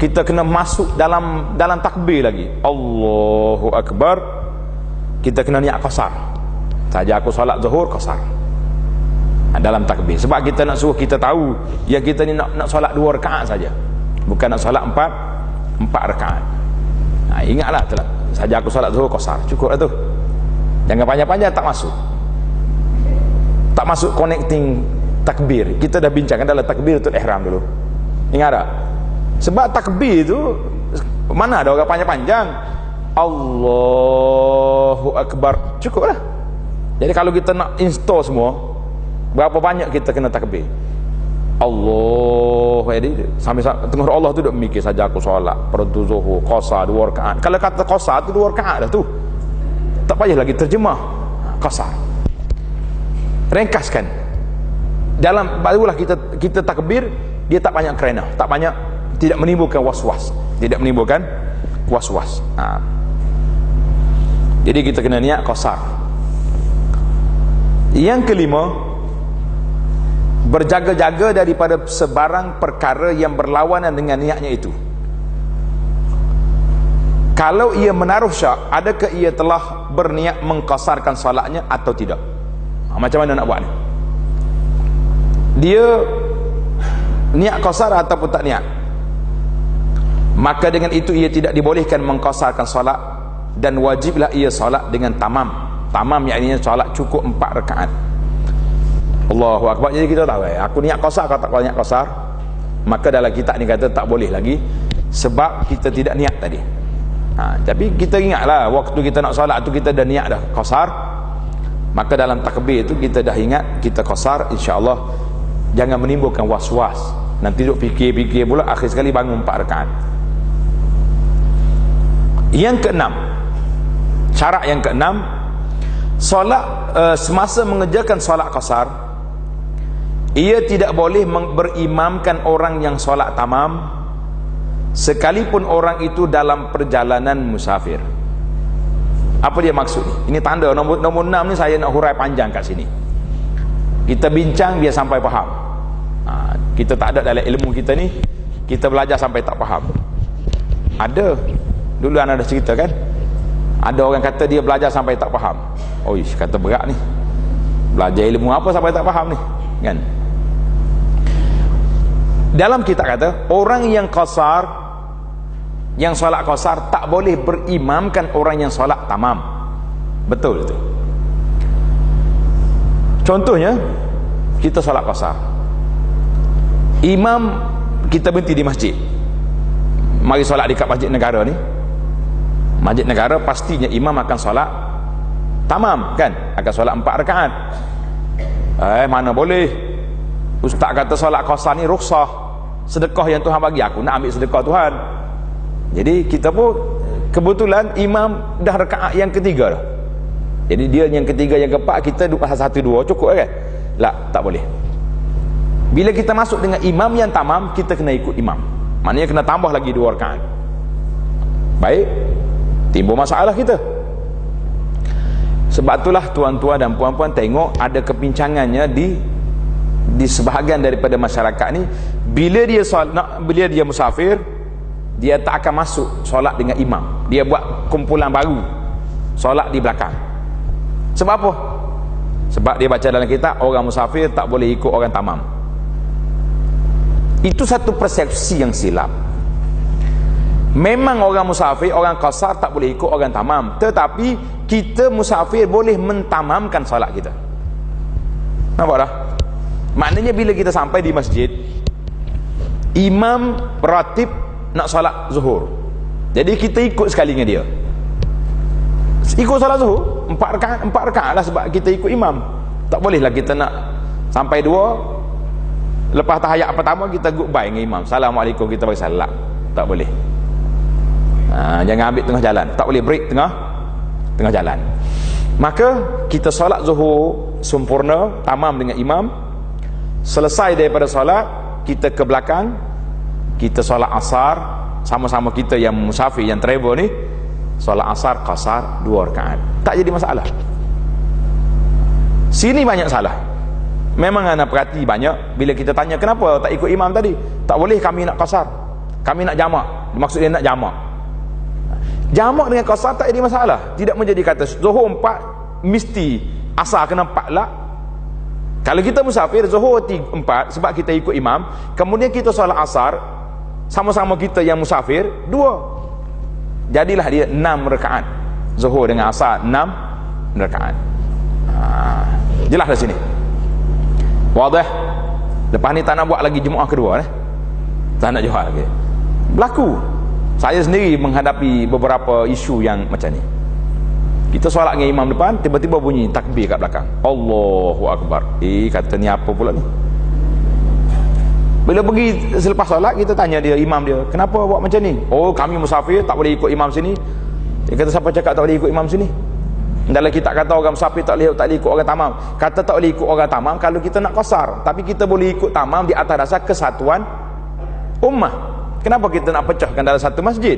kita kena masuk dalam takbir lagi. Allahu Akbar, kita kena niat qasar. Saja aku solat zuhur qasar dalam takbir. Sebab kita nak suruh kita tahu yang kita ni nak solat 2 rakaat saja, bukan nak solat 4 rakaat. Ingatlah telah, saja aku solat zuhur qasar, cukup lah tu. Jangan panjang-panjang, tak masuk connecting takbir. Kita dah bincangkan dalam takbiratul ihram dulu, ingat tak? Sebab takbir tu mana ada orang panjang-panjang. Allahu Akbar, cukup lah. Jadi kalau kita nak install semua, berapa banyak kita kena takbir? Allah, sampai tengah Allah tu duk mikir saja aku solat fardu zuhur qasar 2 rakaat. Kalau kata qasar tu 2 rakaat dah tu, tak payah lagi terjemah qasar, ringkaskan dalam, barulah kita takbir. Dia tak banyak kerana, tak banyak, tidak menimbulkan was-was, jadi kita kena niat qasar. Yang kelima, berjaga-jaga daripada sebarang perkara yang berlawanan dengan niatnya itu. Kalau ia menaruh syak, adakah ia telah berniat mengqasarkan solatnya atau tidak? Macam mana nak buat ni? Dia niat qasar ataupun tak niat, maka dengan itu ia tidak dibolehkan mengqasarkan solat, dan wajiblah ia solat dengan tamam. Tamam maknanya solat cukup 4 rakaat. Allahu Akbar. Jadi kita tahu, aku niat qasar atau tak niat qasar, maka dalam kitab ni kata tak boleh lagi, sebab kita tidak niat tadi. Tapi kita ingatlah waktu kita nak solat tu kita dah niat dah qasar, maka dalam takbir itu kita dah ingat kita qasar, insya-Allah. Jangan menimbulkan was-was, nanti duk fikir-fikir pula, akhir sekali bangun 4 rakaat. Yang keenam, Syarat yang keenam, solat semasa mengerjakan solat qasar, ia tidak boleh berimamkan orang yang solat tamam sekalipun orang itu dalam perjalanan musafir. Apa dia maksud ni? Ini tanda nombor 6 ni saya nak hurai panjang kat sini. Kita bincang biar sampai faham. Kita tak ada dalam ilmu kita ni, kita belajar sampai tak faham. Ada dulu anak ada cerita kan, ada orang kata dia belajar sampai tak faham. Oh ish, kata berat ni, belajar ilmu apa sampai tak faham ni kan. Dalam kitab kata orang yang qasar, yang solat qasar tak boleh berimamkan orang yang solat tamam. Betul tu. Contohnya kita solat qasar, imam kita berhenti di masjid, mari solat dekat masjid negara ni. Masjid negara pastinya imam akan solat tamam kan, akan solat 4 rakaat. Mana boleh, ustaz kata solat qasar ni rukhsah, sedekah yang Tuhan bagi, aku nak ambil sedekah Tuhan. Jadi kita pun kebetulan imam dah rakaat yang ketiga dah, jadi dia yang ketiga yang keempat, kita 1-2 cukup kan? Tak, tak boleh. Bila kita masuk dengan imam yang tamam, kita kena ikut imam, maknanya kena tambah lagi 2 rakaat. Baik, timbul masalah kita. Sebab itulah tuan-tuan dan puan-puan tengok ada kepincangannya di sebahagian daripada masyarakat ni, bila dia musafir, dia tak akan masuk solat dengan imam, dia buat kumpulan baru solat di belakang. Sebab apa? Sebab dia baca dalam kitab orang musafir tak boleh ikut orang tamam. Itu satu persepsi yang silap. Memang orang musafir, orang qasar tak boleh ikut orang tamam, tetapi kita musafir boleh mentamamkan solat kita. Nampak dah? Maknanya bila kita sampai di masjid, imam ratib nak solat zuhur, jadi kita ikut sekali dengan dia, ikut solat zuhur 4 rakaat lah, sebab kita ikut imam. Tak bolehlah kita nak sampai 2, lepas tahiyat pertama kita goodbye dengan imam, assalamualaikum, kita bagi salam. Tak boleh. Jangan ambil tengah jalan, tak boleh break tengah jalan. Maka kita solat zuhur sempurna tamam dengan imam. Selesai daripada solat, kita ke belakang, kita solat asar sama-sama, kita yang musafir, yang travel ni solat asar qasar 2 rakaat, tak jadi masalah. Sini banyak salah. Memang anak perhati banyak bila kita tanya kenapa tak ikut imam tadi. Tak boleh, kami nak qasar, kami nak jamak. Maksud dia nak jamak. Jamak dengan qasar tak jadi masalah. Tidak menjadi kata zuhur 4 mesti asar kena 4 lah. Kalau kita musafir zuhur 4 sebab kita ikut imam, kemudian kita solat asar sama-sama kita yang musafir 2, jadilah dia 6 rakaat. Zuhur dengan asar 6 rakaat. Jelas dah sini. Wadah. Lepas ni tak nak buat lagi Jumaat kedua tak nak jawab lagi. Berlaku, saya sendiri menghadapi beberapa isu yang macam ni. Kita solat dengan imam depan, tiba-tiba bunyi takbir kat belakang, Allahu Akbar. Kata ni apa pula ni? Bila pergi selepas solat, kita tanya dia, imam dia, kenapa buat macam ni? Oh, kami musafir tak boleh ikut imam sini. Dia kata, siapa cakap tak boleh ikut imam sini? Dalam kitab kata orang musafir tak boleh ikut orang tamam. Kata tak boleh ikut orang tamam kalau kita nak qasar, tapi kita boleh ikut tamam di atas dasar kesatuan ummah. Kenapa kita nak pecahkan dalam satu masjid?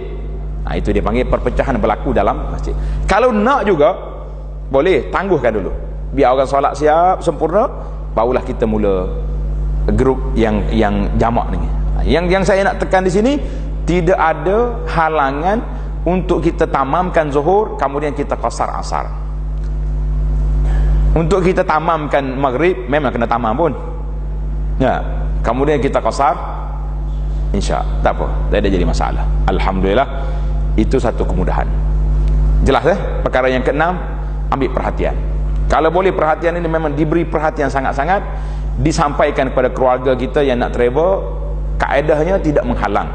Itu dia panggil perpecahan berlaku dalam masjid. Kalau nak juga boleh, tangguhkan dulu, biar orang solat siap sempurna, barulah kita mula grup yang jamak ni. Yang saya nak tekan di sini, tidak ada halangan untuk kita tamamkan zuhur kemudian kita qasar asar. Untuk kita tamamkan maghrib memang kena tamam pun ya, kemudian kita qasar insya, tak apa, tak ada jadi masalah. Alhamdulillah, itu satu kemudahan. Jelas perkara yang keenam, ambil perhatian. Kalau boleh perhatian ini memang diberi perhatian sangat-sangat, disampaikan kepada keluarga kita yang nak travel. Kaedahnya tidak menghalang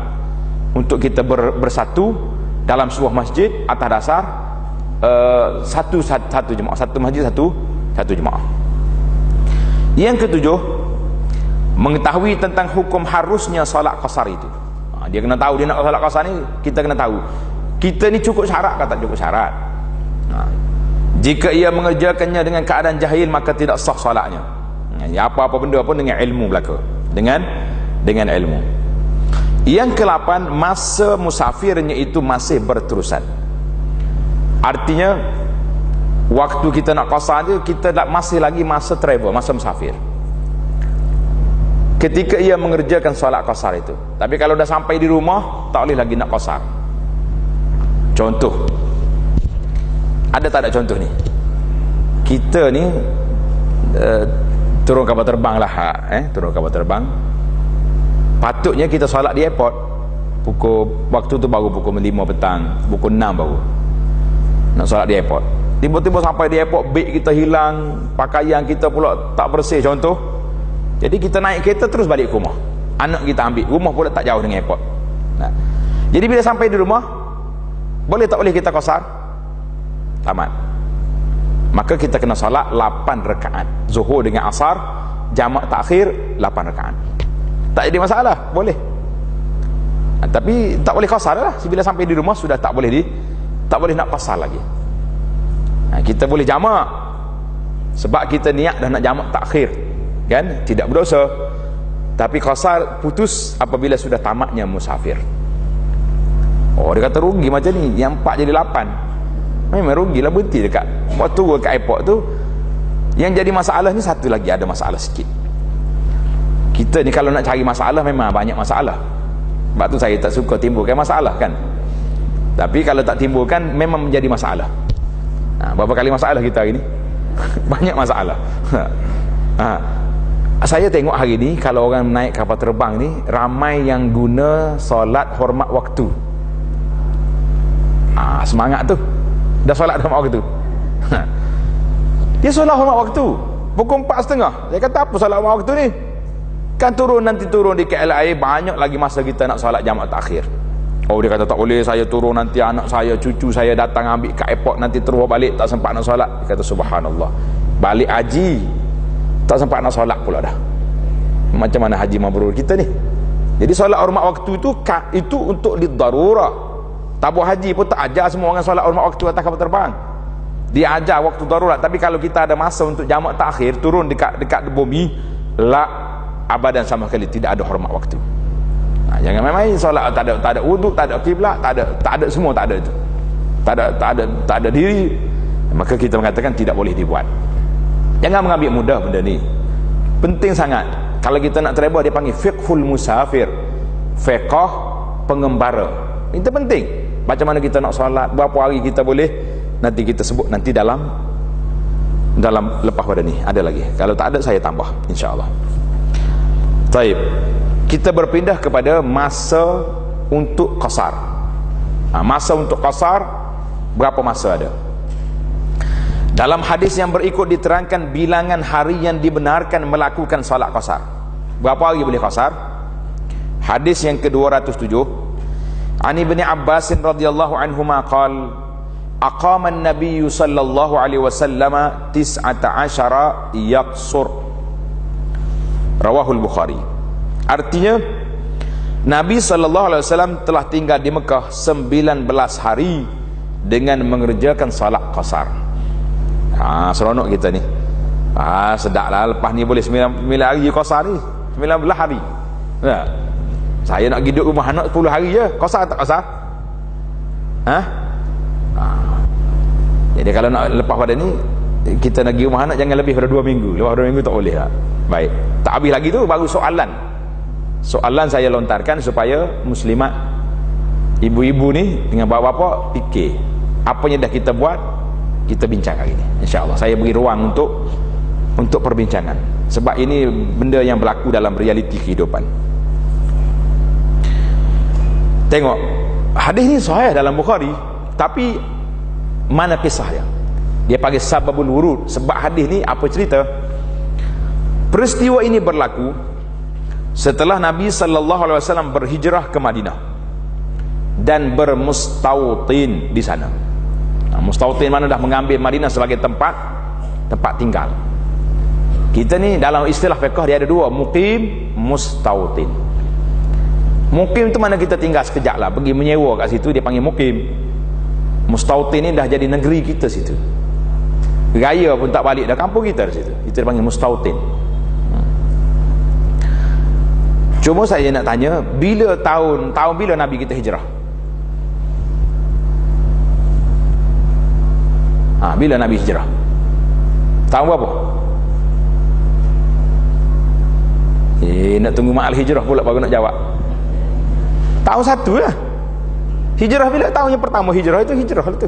untuk kita bersatu dalam sebuah masjid atas dasar satu jemaah, satu masjid satu jemaah. Yang ketujuh, mengetahui tentang hukum harusnya solat qasar itu. Dia kena tahu dia nak solat qasar ni, kita kena tahu kita ni cukup syarat ke tak cukup syarat. Jika ia mengerjakannya dengan keadaan jahil, maka tidak sah solatnya. Apa-apa benda pun dengan ilmu belaka. Dengan ilmu. Yang ke-8, masa musafirnya itu masih berterusan. Artinya waktu kita nak qasar dia, kita masih lagi masa travel, masa musafir. Ketika ia mengerjakan solat qasar itu. Tapi kalau dah sampai di rumah, tak boleh lagi nak qasar. Contoh, ada tak ada contoh ni? Kita ni turun kapal terbang lah, turun kapal terbang. Patutnya kita solat di airport waktu tu baru pukul 5 petang, pukul 6 baru nak solat di airport. Tiba-tiba sampai di airport, beg kita hilang, pakaian kita pula tak bersih, contoh. Jadi kita naik kereta terus balik ke rumah, anak kita ambil, rumah pula tak jauh dengan airport. Jadi bila sampai di rumah, boleh tak boleh kita qasar? Tamat. Maka kita kena solat 8 rakaat, zuhur dengan asar, jamak takhir 8 rakaat. Tak jadi masalah, boleh. Tapi tak boleh qasar lah. Bila sampai di rumah sudah tak boleh nak qasar lagi. Kita boleh jamak sebab kita niat dah nak jamak takhir, kan? Tidak berdosa. Tapi qasar putus apabila sudah tamatnya musafir. Oh, dia kata rugi macam ni, yang 4 jadi 8. Memang rugilah, berhenti dekat waktu kat airport tu. Yang jadi masalah ni satu lagi, ada masalah sikit. Kita ni kalau nak cari masalah memang banyak masalah. Sebab tu saya tak suka timbulkan masalah, kan. Tapi kalau tak timbulkan memang menjadi masalah. Berapa kali masalah kita hari ni? Banyak masalah. Saya tengok hari ni kalau orang naik kapal terbang ni, ramai yang guna solat hormat waktu. Semangat tu. Dah solat hormat waktu. Dia solat hormat waktu pukul 4.30. Dia kata apa solat hormat waktu ni? Kan nanti turun di KLIA, banyak lagi masa kita nak solat jamak takhir. Oh, dia kata tak boleh, saya turun nanti anak saya, cucu saya datang ambil kat airport, nanti terus balik tak sempat nak solat. Dia kata subhanallah, balik haji tak sempat nak solat pula dah. Macam mana haji mabrur kita ni? Jadi solat hormat waktu itu untuk lidarurah. Tabur haji pun tak ajar semua orang solat hormat waktu atas kapal terbang. Dia ajar waktu darurat. Tapi kalau kita ada masa untuk jamak takhir, turun dekat bumi, abadan sama sekali tidak ada hormat waktu. Jangan main-main solat, tak ada wuduk, tak ada kiblat, tak ada semua, tak ada itu. Tak ada diri. Maka kita mengatakan tidak boleh dibuat. Jangan mengambil mudah benda ni. Penting sangat. Kalau kita nak travel, dia panggil fiqhul musafir. Fiqh pengembara. Itu penting. Macam mana kita nak solat, berapa hari kita boleh, nanti kita sebut nanti dalam lepas pada ni ada lagi. Kalau tak ada saya tambah insya-Allah. Baik. Kita berpindah kepada masa untuk qasar. Masa untuk qasar, berapa masa ada? Dalam hadis yang berikut diterangkan bilangan hari yang dibenarkan melakukan salat qasar. Berapa hari boleh qasar? Hadis yang ke-207, An Ibni Abbas radhiyallahu anhuma qala aqama an-nabiy sallallahu alaihi wasallam 19 yaqsur. Rawahul Bukhari. Artinya Nabi SAW telah tinggal di Mekah 19 hari dengan mengerjakan salat qasar. Seronok kita ni. Sedaplah lepas ni boleh 9 hari qasar ni, 19 hari. Saya nak hidup rumah anak 10 hari je, qasar tak qasar? Jadi kalau nak lepas pada ni, kita nak pergi rumah anak jangan lebih daripada 2 minggu. Lepas 2 minggu tak boleh lah. Baik, tak habis lagi tu baru soalan saya lontarkan supaya muslimat, ibu-ibu ni dengan bapa-bapa fikir apa yang dah kita buat, kita bincang hari ni. InsyaAllah saya beri ruang untuk perbincangan, sebab ini benda yang berlaku dalam realiti kehidupan. Tengok hadis ni sahih dalam Bukhari, tapi mana kisah dia panggil sababul wurud. Sebab hadis ni apa cerita? Peristiwa ini berlaku setelah Nabi SAW berhijrah ke Madinah dan bermustautin di sana. Mustautin mana dah mengambil Madinah sebagai tempat tinggal. Kita ni dalam istilah fiqh dia ada dua, muqim, mustautin. Muqim tu mana kita tinggal sekejap lah, pergi menyewa kat situ, dia panggil muqim. Mustautin ni dah jadi negeri kita situ. Raya pun tak balik dah kampung kita di situ. Itu dipanggil Mustautin. Cuma saya nak tanya, tahun bila Nabi kita hijrah? Bila Nabi hijrah? Tahun berapa? Nak tunggu ma'al hijrah pula baru nak jawab. Tahun 1 lah. Hijrah bila? Tahun yang pertama hijrah itu hijrah lah tu.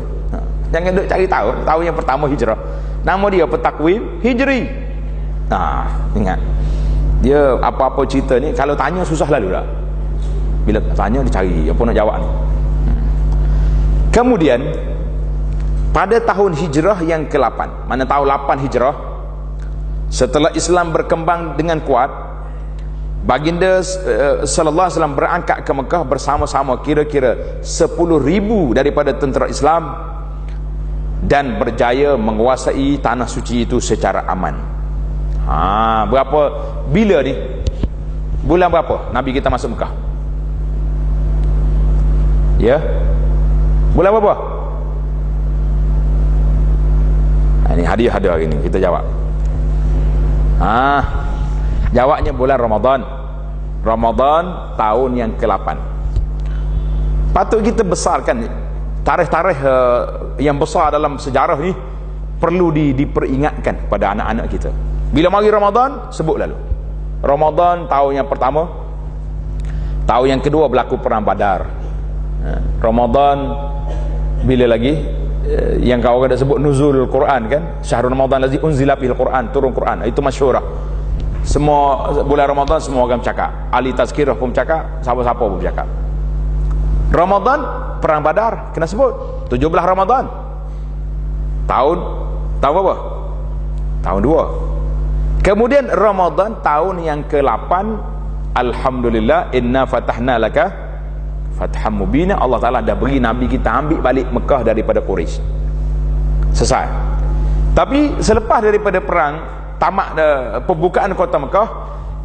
Jangan duk cari tahun yang pertama hijrah. Nama dia Takwim Hijri. Ingat. Dia apa-apa cerita ni kalau tanya susah lalu dah. Bila tanya dia cari apa nak jawab ni. Kemudian pada tahun hijrah yang ke-8, mana tahun 8 hijrah, setelah Islam berkembang dengan kuat, baginda sallallahu alaihi wasallam berangkat ke Mekah bersama-sama kira-kira 10,000 daripada tentera Islam dan berjaya menguasai tanah suci itu secara aman. Bila ni? Bulan berapa Nabi kita masuk Mekah? Ya? Bulan berapa? Ini hadiah hari ni kita jawab. Jawabnya bulan Ramadan tahun yang ke-8. Patut kita besarkan tarikh-tarikh yang besar dalam sejarah ni, perlu diperingatkan kepada anak-anak kita. Bila mari Ramadan, sebut lalu. Ramadan tahun yang pertama, tahun yang kedua berlaku perang Badar. Ramadan bila lagi? Yang kau ada sebut nuzul Quran kan, syahrul Ramadan lazi unzila fil Quran, turun Quran, itu masyhurah. Semua bulan Ramadan semua orang bercakap, ahli tazkirah pun bercakap, siapa-siapa pun bercakap. Ramadan perang Badar kena sebut 17 Ramadan tahun berapa? Tahun 2. Kemudian Ramadan tahun yang ke-8, alhamdulillah inna fatahna laka fatham mubina. Allah Ta'ala dah beri Nabi kita ambil balik Mekah daripada Quraisy. Selesai. Tapi selepas daripada perang, tamat pembukaan kota Mekah,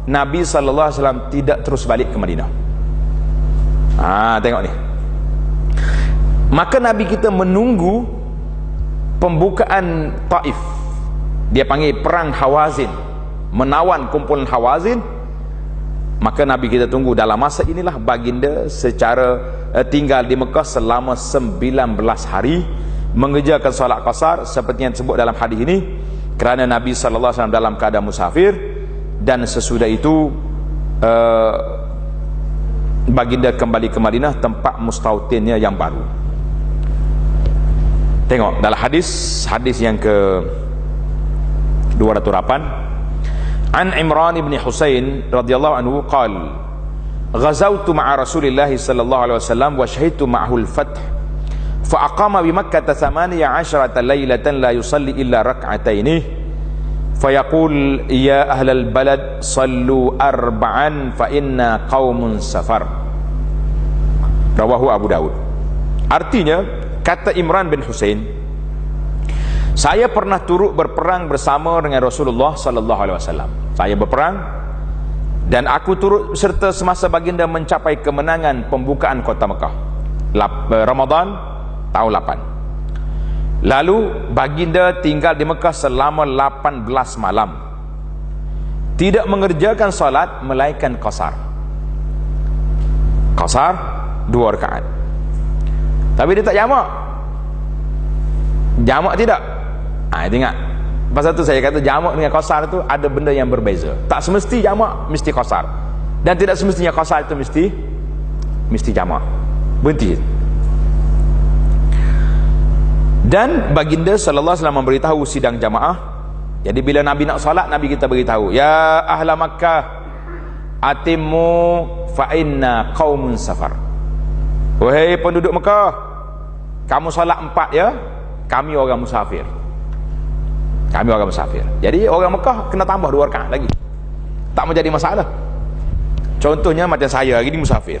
Nabi SAW tidak terus balik ke Madinah. Tengok ni. Maka Nabi kita menunggu pembukaan Taif. Dia panggil perang Hawazin, menawan kumpulan Hawazin. Maka Nabi kita tunggu. Dalam masa inilah baginda secara tinggal di Mekah selama 19 hari, mengerjakan solat qasar seperti yang disebut dalam hadis ini, kerana Nabi SAW dalam keadaan musafir. Dan sesudah itu baginda kembali ke Madinah, tempat mustautinnya yang baru. Tengok dalam hadis yang ke 208, An Imran ibn Husain radhiyallahu anhu qal ghazawtu ma'a Rasulillah sallallahu alaihi wasallam wa shahidtu ma'ahu al-fath fa aqama bi Makkah 18 laylatan la yusalli illa rak'ataini fa yaqul ya ahlal balad sallu arba'an fa inna qaumun safar. Rawahu Abu Daud. Artinya, kata Imran bin Husain, saya pernah turut berperang bersama dengan Rasulullah sallallahu alaihi wasallam. Saya berperang dan aku turut serta semasa baginda mencapai kemenangan pembukaan kota Mekah. Ramadan tahun 8. Lalu baginda tinggal di Mekah selama 18 malam. Tidak mengerjakan solat melainkan qasar. Qasar 2 rakaat. Tapi dia tak jamak. Jamak tidak. Ingat. Pasal tu saya kata jamak dengan qasar tu ada benda yang berbeza. Tak semesti jamak mesti qasar, dan tidak semestinya qasar itu mesti jamak. Berhenti. Dan baginda sallallahu alaihi wasallam memberitahu sidang jamaah. Jadi bila Nabi nak solat, Nabi kita beritahu, ya ahla Makkah atimmu fa inna qaumun safar. Wahai penduduk Mekah, kamu solat 4 ya, kami orang musafir. Kami orang musafir. Jadi orang Mekah kena tambah 2 rakaat lagi. Tak menjadi masalah. Contohnya macam saya hari ni musafir,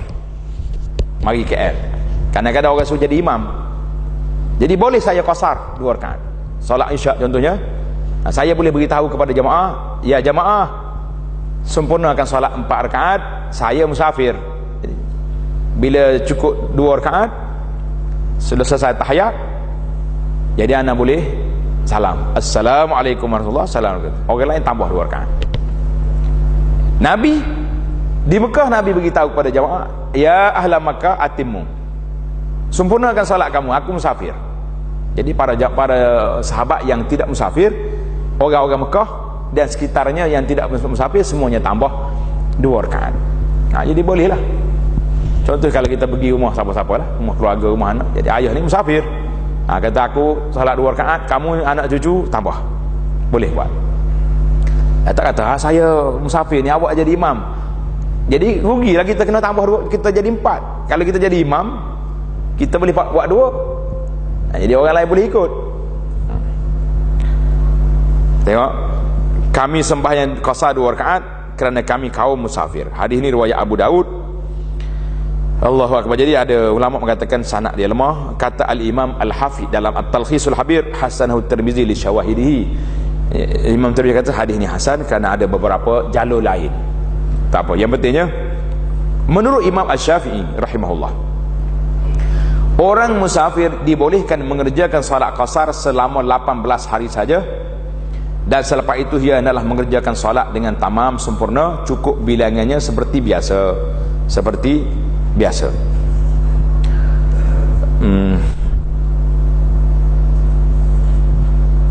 mari KL. Kadang-kadang orang suruh jadi imam. Jadi boleh saya qasar 2 rakaat. Solat Isyak contohnya, saya boleh beritahu kepada jemaah, ya jemaah, sempurnakan solat 4 rakaat, saya musafir. Bila cukup 2 rakaat, sudah selesai tahiyat, Jadi anak boleh salam, Assalamualaikum warahmatullahi wabarakatuh. Orang lain tambah 2 rakaat. Nabi di Mekah, Nabi beritahu kepada jamaah, ya ahla Makkah atimmu, sempurnakan salat kamu, aku musafir. Jadi para sahabat yang tidak musafir, orang-orang Mekah dan sekitarnya yang tidak musafir, semuanya tambah 2 rakaat. Jadi bolehlah. Contoh kalau kita pergi rumah siapa-siapa lah, rumah keluarga, rumah anak, jadi ayah ni musafir, kata aku salat 2 rakaat, kamu anak cucu tambah, boleh buat. Tak kata saya musafir ni, awak jadi imam, jadi rugilah kita kena tambah 2, kita jadi 4. Kalau kita jadi imam, kita boleh buat 2, jadi orang lain boleh ikut. Tengok, kami sembahyang qasar 2 rakaat kerana kami kaum musafir. Hadis ni riwayat Abu Daud. Allahu Akbar. Jadi ada ulama mengatakan sanad dia lemah. Kata Al-Imam Al-Hafidh dalam At-Talkhisul Habir, hasanahu Tirmizi li syawahidihi. Imam Tirmizi kata hadis ni hasan kerana ada beberapa jalur lain. Tak apa, yang pentingnya menurut Imam Asy-Syafi'i rahimahullah, orang musafir dibolehkan mengerjakan salat qasar selama 18 hari saja, dan selepas itu ia adalah mengerjakan salat dengan tamam sempurna, cukup bilangannya seperti biasa.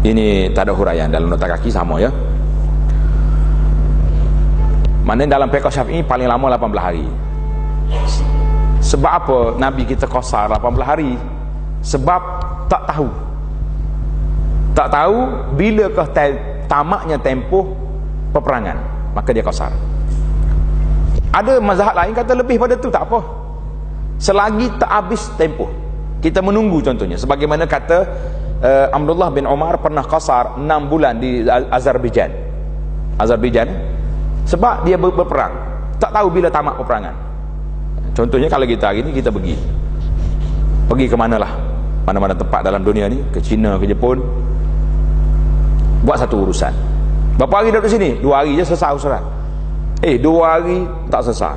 Ini tak ada huraian dalam nota kaki sama ya. Mana dalam fiqh Syafi'i paling lama 18 hari. Sebab apa Nabi kita qasar 18 hari? Sebab tak tahu bilakah tamatnya tempoh peperangan, maka dia qasar. Ada mazhab lain kata lebih pada tu, tak apa, selagi tak habis tempoh. Kita menunggu, contohnya sebagaimana kata Abdullah bin Umar pernah qasar 6 bulan di Azerbaijan, sebab dia berperang, tak tahu bila tamat peperangan. Contohnya kalau kita hari ni kita pergi ke manalah, mana-mana tempat dalam dunia ni, ke China, ke Jepun, buat satu urusan. Berapa hari duduk sini? 2 hari je selesai urusan. 2 hari tak selesai,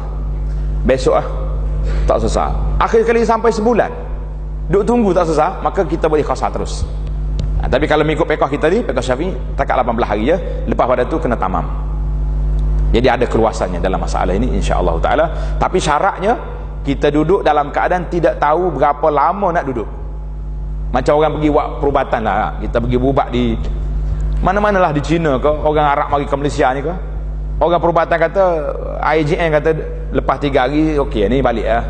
besok tak selesai, akhir kali sampai sebulan duk tunggu tak selesai, maka kita boleh qasar terus. Tapi kalau mengikut fiqh kita ni, fiqh Syafi'i, takat 18 hari je, lepas pada tu kena tamam. Jadi ada keluasannya dalam masalah ini insya-Allah taala. Tapi syaratnya kita duduk dalam keadaan tidak tahu berapa lama nak duduk. Macam orang pergi buat perubatan lah, kita pergi berubat di mana-manalah, di China ke, orang Arab mari ke Malaysia ni ke, orang perubatan kata, IJN kata lepas 3 hari okey ni balik lah.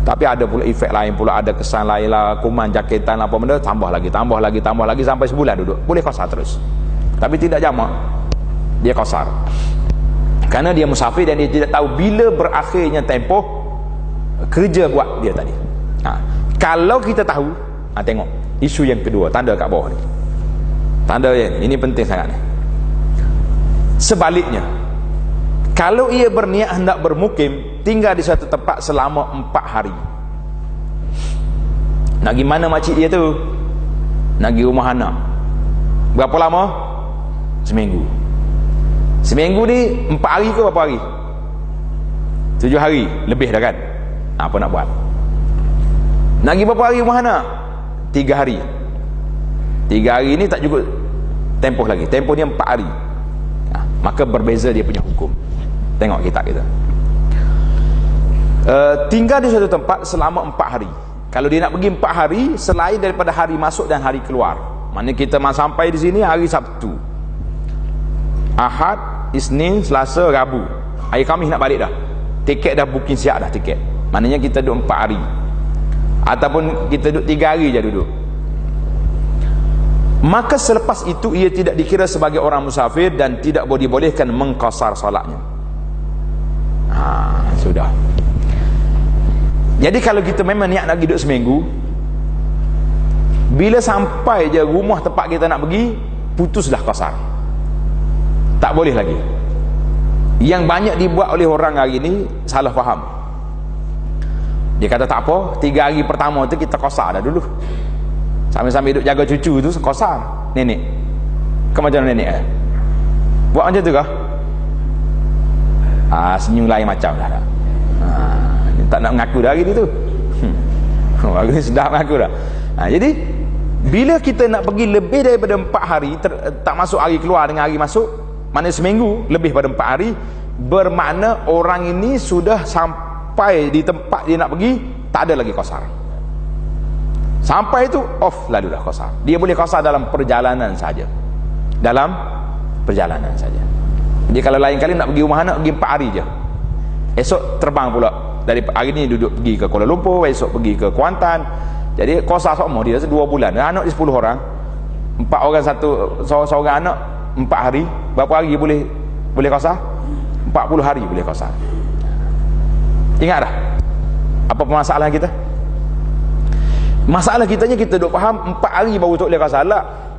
Tapi ada pula efek lain pula, ada kesan lain lah, kuman, jaketan apa benda, tambah lagi sampai sebulan duduk. Boleh qasar terus, tapi tidak jamak, dia qasar kerana dia musafir dan dia tidak tahu bila berakhirnya tempoh kerja buat dia tadi. Kalau kita tahu, tengok isu yang kedua, tanda kat bawah ni, tanda ini penting sangat ni. Sebaliknya, kalau ia berniat hendak bermukim, tinggal di satu tempat selama 4 hari. Nak pergi mana makcik dia tu? Nak pergi rumah anak. Berapa lama? Seminggu. Seminggu ni 4 hari ke berapa hari? 7 hari lebih dah kan? Apa nak buat? Nak pergi berapa hari rumah anak? 3 hari. 3 hari ni tak cukup tempoh lagi, tempoh dia 4 hari. Maka berbeza dia punya hukum. Tengok kitab kita, tinggal di satu tempat selama 4 hari. Kalau dia nak pergi 4 hari selain daripada hari masuk dan hari keluar, maknanya kita sampai di sini hari Sabtu, Ahad, Isnin, Selasa, Rabu, hari Khamis nak balik dah, tiket dah booking siap dah tiket, maknanya kita duduk 4 hari. Ataupun kita duduk 3 hari je duduk, maka selepas itu ia tidak dikira sebagai orang musafir dan tidak dibolehkan mengqasar solatnya. Sudah. Jadi kalau kita memang niat nak duduk seminggu, bila sampai je rumah tempat kita nak pergi, putuslah qasar, tak boleh lagi. Yang banyak dibuat oleh orang hari ni salah faham. Dia kata tak apa, 3 hari pertama tu kita qasar dah dulu, sambil-sambil duduk jaga cucu tu qasar. Nenek ke macam nenek buat macam tu kah? Senyum lain macam dah. Tak nak mengaku dah hari ni tu. Hari ni sedap mengaku dah. Jadi Bila kita nak pergi lebih daripada 4 hari, tak masuk hari keluar dengan hari masuk, maknanya seminggu lebih pada 4 hari, bermakna orang ini sudah sampai di tempat dia nak pergi, tak ada lagi qasar. Sampai itu off lalu dah qasar. Dia boleh qasar dalam perjalanan saja. Dalam perjalanan saja. Jadi kalau lain kali nak pergi rumah anak, pergi 4 hari je. Esok terbang pula. Dari hari ni duduk pergi ke Kuala Lumpur, esok pergi ke Kuantan. Jadi qasar semua dia 2 bulan. Anak dia 10 orang. 4 orang seorang anak 4 hari. Berapa hari boleh qasar? 40 hari boleh qasar. Ingat dah apa permasalahan kita? Masalah kitanya kita duk faham 4 hari baru tak boleh qasar.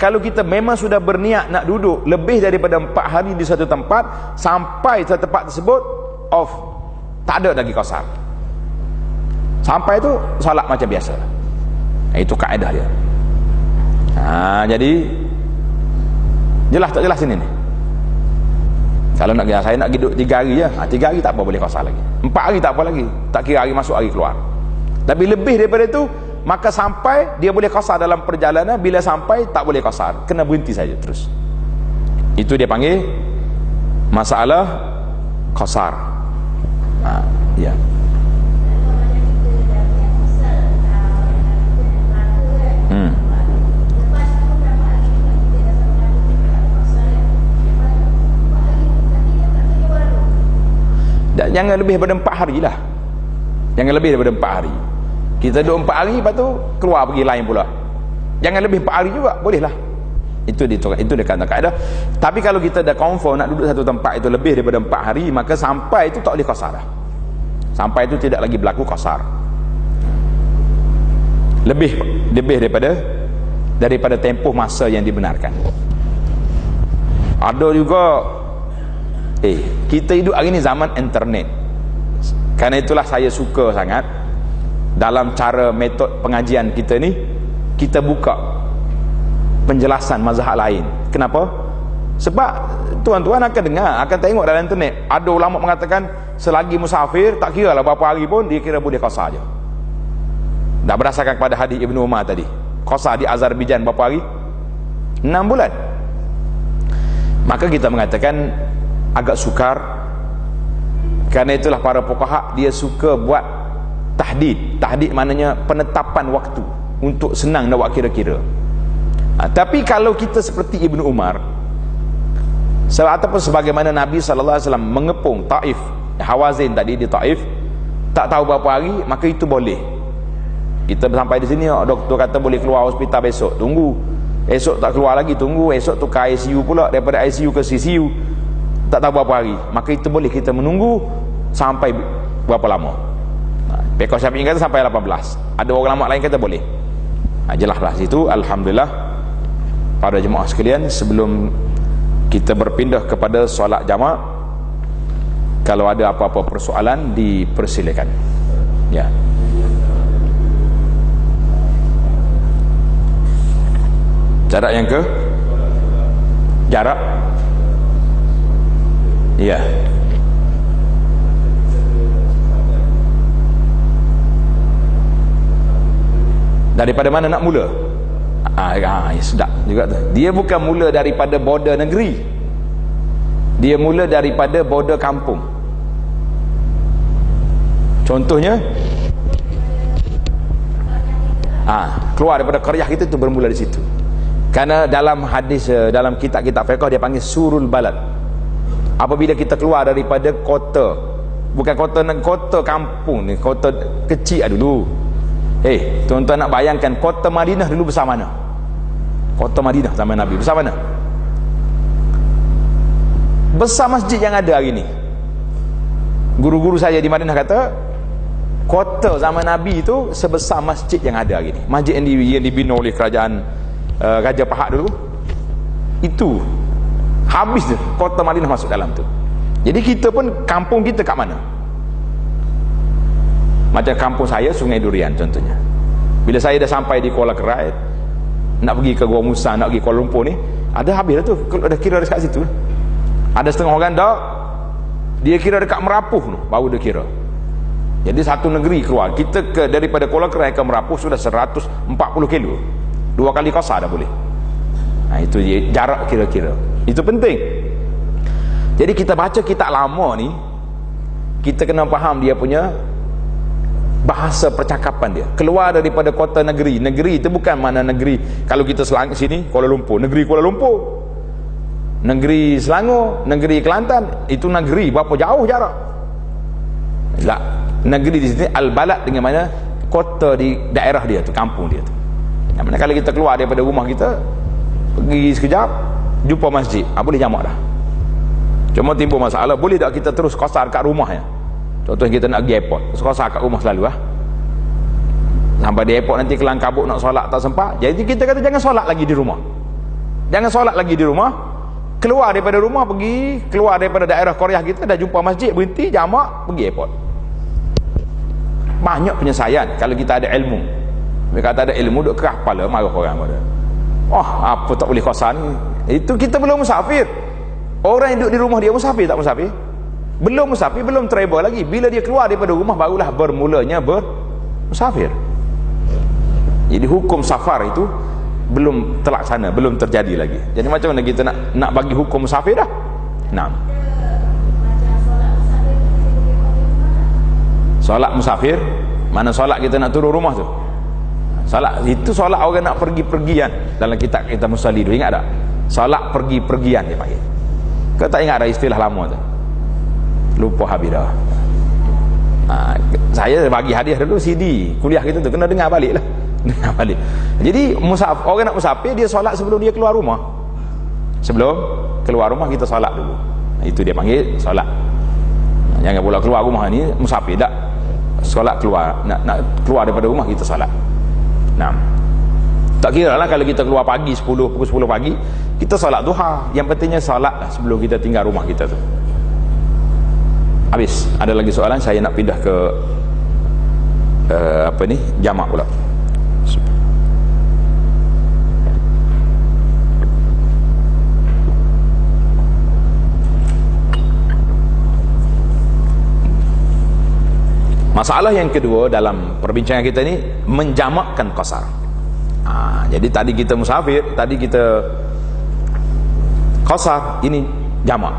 Kalau kita memang sudah berniat nak duduk lebih daripada 4 hari di satu tempat, sampai satu tempat tersebut off, tak ada lagi qasar. Sampai tu solat macam biasa. Itu kaedah dia. Jadi jelas tak jelas ini ni? Kalau nak saya nak duduk 3 hari je, 3 hari tak apa boleh qasar lagi. 4 hari tak apa lagi, tak kira hari masuk hari keluar. Tapi lebih daripada itu, maka sampai dia boleh qasar dalam perjalanan, bila sampai tak boleh qasar, kena berhenti saja terus. Itu dia panggil masalah qasar. Ya. Jangan lebih daripada 4 hari lah. Jangan lebih daripada 4 hari. Kita duduk 4 hari, lepas tu keluar pergi lain pula. Jangan lebih 4 hari juga, boleh lah. Itu dia kata kaedah. Tapi kalau kita dah confirm nak duduk satu tempat itu lebih daripada 4 hari, maka sampai itu tak boleh qasar dah. Sampai itu tidak lagi berlaku qasar. Lebih daripada tempoh masa yang dibenarkan. Ada juga kita hidup hari ni zaman internet. Kerana itulah saya suka sangat dalam cara metod pengajian kita ni, kita buka penjelasan mazhab lain. Kenapa? Sebab tuan-tuan akan dengar, akan tengok dalam internet, ada ulama mengatakan selagi musafir tak kira lah berapa hari pun dia kira boleh qasar je. Dah berdasarkan kepada hadis Ibnu Umar tadi, qasar di Azerbaijan berapa hari? 6 bulan. Maka kita mengatakan agak sukar. Kerana itulah para fuqaha dia suka buat tahdid. Tahdid maknanya penetapan waktu untuk senang nak buat kira-kira. Tapi kalau kita seperti Ibnu Umar, ataupun sebagaimana Nabi SAW mengepung Taif, Hawazin tadi di Taif, tak tahu berapa hari, maka itu boleh. Kita sampai di sini, doktor kata boleh keluar hospital besok, tunggu. Esok tak keluar lagi, tunggu. Esok tu ke ICU pula, daripada ICU ke CCU, tak tahu berapa hari, maka itu boleh kita menunggu sampai berapa lama. Pekau Syafi'i kata sampai 18. Ada orang lama lain kata boleh. Jelaslah situ. Alhamdulillah para jemaah sekalian, sebelum kita berpindah kepada solat jamak, kalau ada apa-apa persoalan dipersilakan. Ya. Jarak yang ke? Jarak? Ya. Daripada mana nak mula? Sedap juga tu. Dia bukan mula daripada border negeri, dia mula daripada border kampung. Contohnya keluar daripada qaryah kita, tu bermula di situ. Kerana dalam hadis, dalam kitab-kitab fiqh dia panggil surul balad. Apabila kita keluar daripada kota, bukan kota kampung ni, kota kecil dulu. Tuan-tuan nak bayangkan kota Madinah dulu besar mana? Kota Madinah zaman Nabi besar mana? Besar masjid yang ada hari ni. Guru-guru saya di Madinah kata kota zaman Nabi itu sebesar masjid yang ada hari ni. Masjid yang dibina oleh kerajaan Raja Fahad dulu, itu habis je kota Madinah masuk dalam tu. Jadi kita pun, kampung kita kat mana? Macam kampung saya Sungai Durian contohnya. Bila saya dah sampai di Kuala Kerai, nak pergi ke Gua Musa, nak pergi Kuala Lumpur ni, ada habis dah tu, dah kira dekat situ. Ada setengah orang dah dia kira dekat Merapuh tu, baru dia kira. Jadi satu negeri keluar. Kita daripada Kuala Kerai ke Merapuh sudah 140 kilo. 2 kali qasar dah boleh. Itu jarak kira-kira. Itu penting. Jadi kita baca kitab lama ni, kita kena faham dia punya bahasa percakapan dia. Keluar daripada kota negeri. Negeri itu bukan mana negeri. Kalau kita Selangor sini, Kuala Lumpur, negeri Kuala Lumpur. Negeri Selangor, negeri Kelantan, itu negeri berapa jauh jarak? Tak. Negeri di sini al-balad dengan mana kota di daerah dia tu, kampung dia tu. Yang mana kalau kita keluar daripada rumah kita, pergi sekejap, jumpa masjid, boleh jamak dah. Cuma timbul masalah, boleh tak kita terus qasar kat rumah ya? Contohnya kita nak pergi airport, terus qasar kat rumah selalu sampai di airport nanti kelang kabut nak solat tak sempat. Jadi kita kata jangan solat lagi di rumah. Jangan solat lagi di rumah. Keluar daripada rumah, pergi keluar daripada daerah Korea kita, dah jumpa masjid, berhenti jamak, pergi airport. Banyak penyelesaian kalau kita ada ilmu. Mereka kata ada ilmu, duk kerah kepala, marah orang pada. Apa tak boleh qasar ni? Itu kita belum musafir. Orang yang duduk di rumah dia musafir tak musafir? Belum musafir, belum travel lagi. Bila dia keluar daripada rumah, barulah bermulanya bermusafir. Jadi hukum safar itu belum terlaksana, belum terjadi lagi. Jadi macam mana kita nak bagi hukum musafir dah? Nah, solat musafir, mana solat kita nak turun rumah tu? Solat itu solat orang nak pergi-pergian. Dalam kitab kita Musalli tu, ingat tak? Solat pergi-pergian dia panggil. Kau tak ingat ada istilah lama tu? Lupa habis dah. Saya bagi hadiah dulu CD kuliah kita tu, kena dengar balik lah. Dengar balik. Jadi orang nak musafir, dia solat sebelum dia keluar rumah. Sebelum keluar rumah kita solat dulu. Itu dia panggil solat. Jangan pula keluar rumah ni musafir tak. Solat keluar, nak keluar daripada rumah kita solat. Nah, tak kira lah kalau kita keluar pagi pukul 10 pagi, kita solat duha. Yang pentingnya solat lah sebelum kita tinggal rumah kita tu. Habis. Ada lagi soalan? Saya nak pindah ke jamak pula. Masalah yang kedua dalam perbincangan kita ni, menjamakkan qasar. Jadi tadi kita musafir, tadi kita qasar, ini jamak.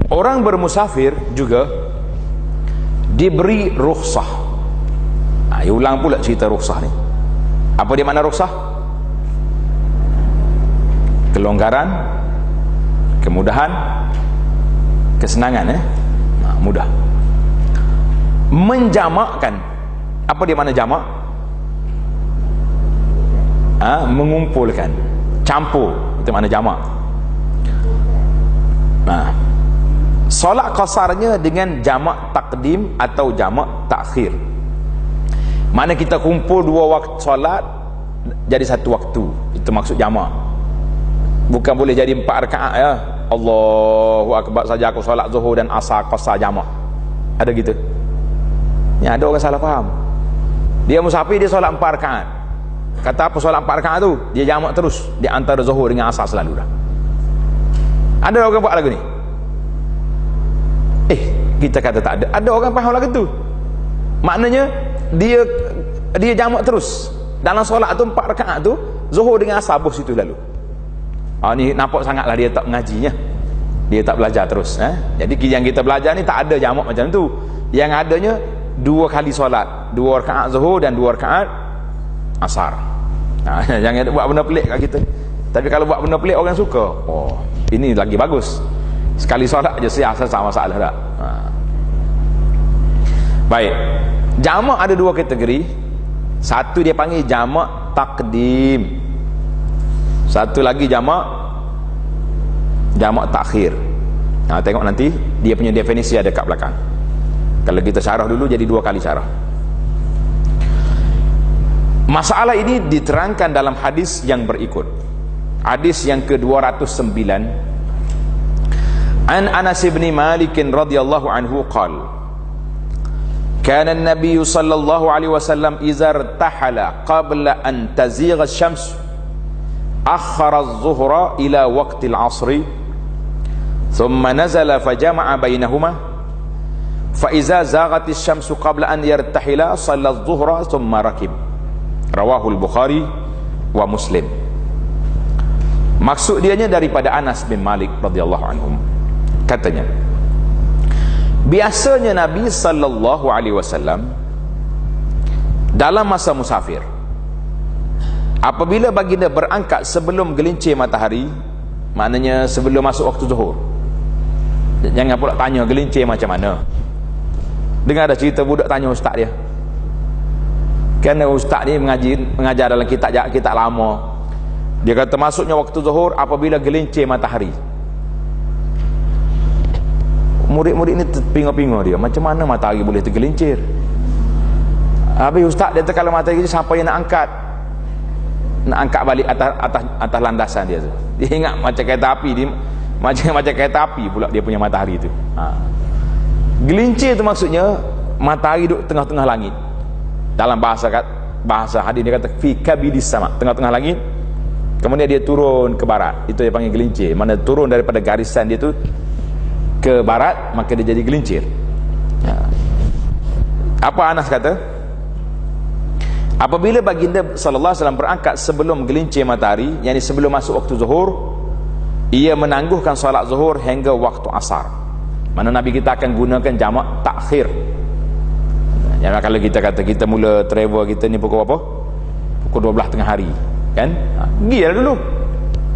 Orang bermusafir juga diberi rukhsah. Ulang pula cerita rukhsah ni. Apa dia makna rukhsah? Kelonggaran, kemudahan, kesenangan, mudah. Menjamakkan, apa dia makna jamak? Mengumpulkan, campur, itu makna jamak. Solat qasarnya dengan jamak takdim atau jamak takhir. Mana kita kumpul 2 waktu solat jadi 1 waktu. Itu maksud jamak. Bukan boleh jadi 4 rakaat ya. Allahu akbar saja aku solat zuhur dan asar qasar jamak. Ada gitu? Ya, ada orang salah faham. Dia musafir, dia solat 4 rakaat. Kata apa solat 4 rakaat tu? Dia jamak terus di antara zuhur dengan asar selalu dah. Ada orang buat lagu ni? Kita kata tak ada. Ada orang faham lagu tu. Maknanya dia jamak terus. Dalam solat tu 4 rakaat tu, zuhur dengan asar bos situ lalu. Ni nampak sangatlah dia tak mengajinya. Dia tak belajar terus. Jadi yang kita belajar ni tak ada jamak macam tu. Yang adanya 2 kali solat, 2 rakaat zuhur dan 2 rakaat asar. Jangan buat benda pelik kat kita. Tapi kalau buat benda pelik orang suka. Ini lagi bagus. Sekali solat je siasa sama masalah tak? Baik. Jamak ada 2 kategori. Satu dia panggil jamak takdim. Satu lagi jamak takhir. Tengok nanti dia punya definisi ada kat belakang. Kalau kita syarah dulu jadi 2 kali syarah. Masalah ini diterangkan dalam hadis yang berikut. Hadis yang ke-209. An Anas bin Malik radhiyallahu anhu qala kana an-nabiy sallallahu alaihi wasallam idza irtahala qabla an tazigha asy-syams akhara adh-dhuhra ila waqti al-'asr thumma nazala fajama'a bainahuma fa iza zaghatis syamsu qabla an yartahila shalla adh-dhuhra thumma rakib. Rawahul Bukhari wa Muslim. Maksud dianya daripada Anas bin Malik radhiyallahu anhum. Katanya, biasanya Nabi sallallahu alaihi wasallam dalam masa musafir, apabila baginda berangkat sebelum gelincir matahari, maknanya sebelum masuk waktu zuhur. Jangan pula tanya gelincir macam mana. Dengar ada cerita budak tanya ustaz dia. Kerana ustaz ni mengajar dalam kitab lama. Dia kata masuknya waktu zuhur apabila gelincir matahari. Murid-murid ni terpinga-pinga dia, macam mana matahari boleh tergelincir? Habis ustaz dia kata kalau matahari siapa yang nak angkat balik atas landasan dia tu. Dia ingat macam kereta api, dia macam kereta api pula dia punya matahari tu. Gelincir tu maksudnya matahari duduk tengah-tengah langit. Dalam bahasa hadis dia kata fi kabidis sama, tengah-tengah langit. Kemudian dia turun ke barat. Itu dia panggil gelincir. Mana turun daripada garisan dia tu ke barat, maka dia jadi gelincir. Apa Anas kata? Apabila baginda sallallahu alaihi wasallam berangkat sebelum gelincir matahari, yakni sebelum masuk waktu zuhur, ia menangguhkan solat zuhur hingga waktu asar. Mana Nabi kita akan gunakan jamak takhir. Ya, kalau kita kata kita mula travel kita ni pukul apa? Pukul 12 tengah hari, kan? Pergilah dulu.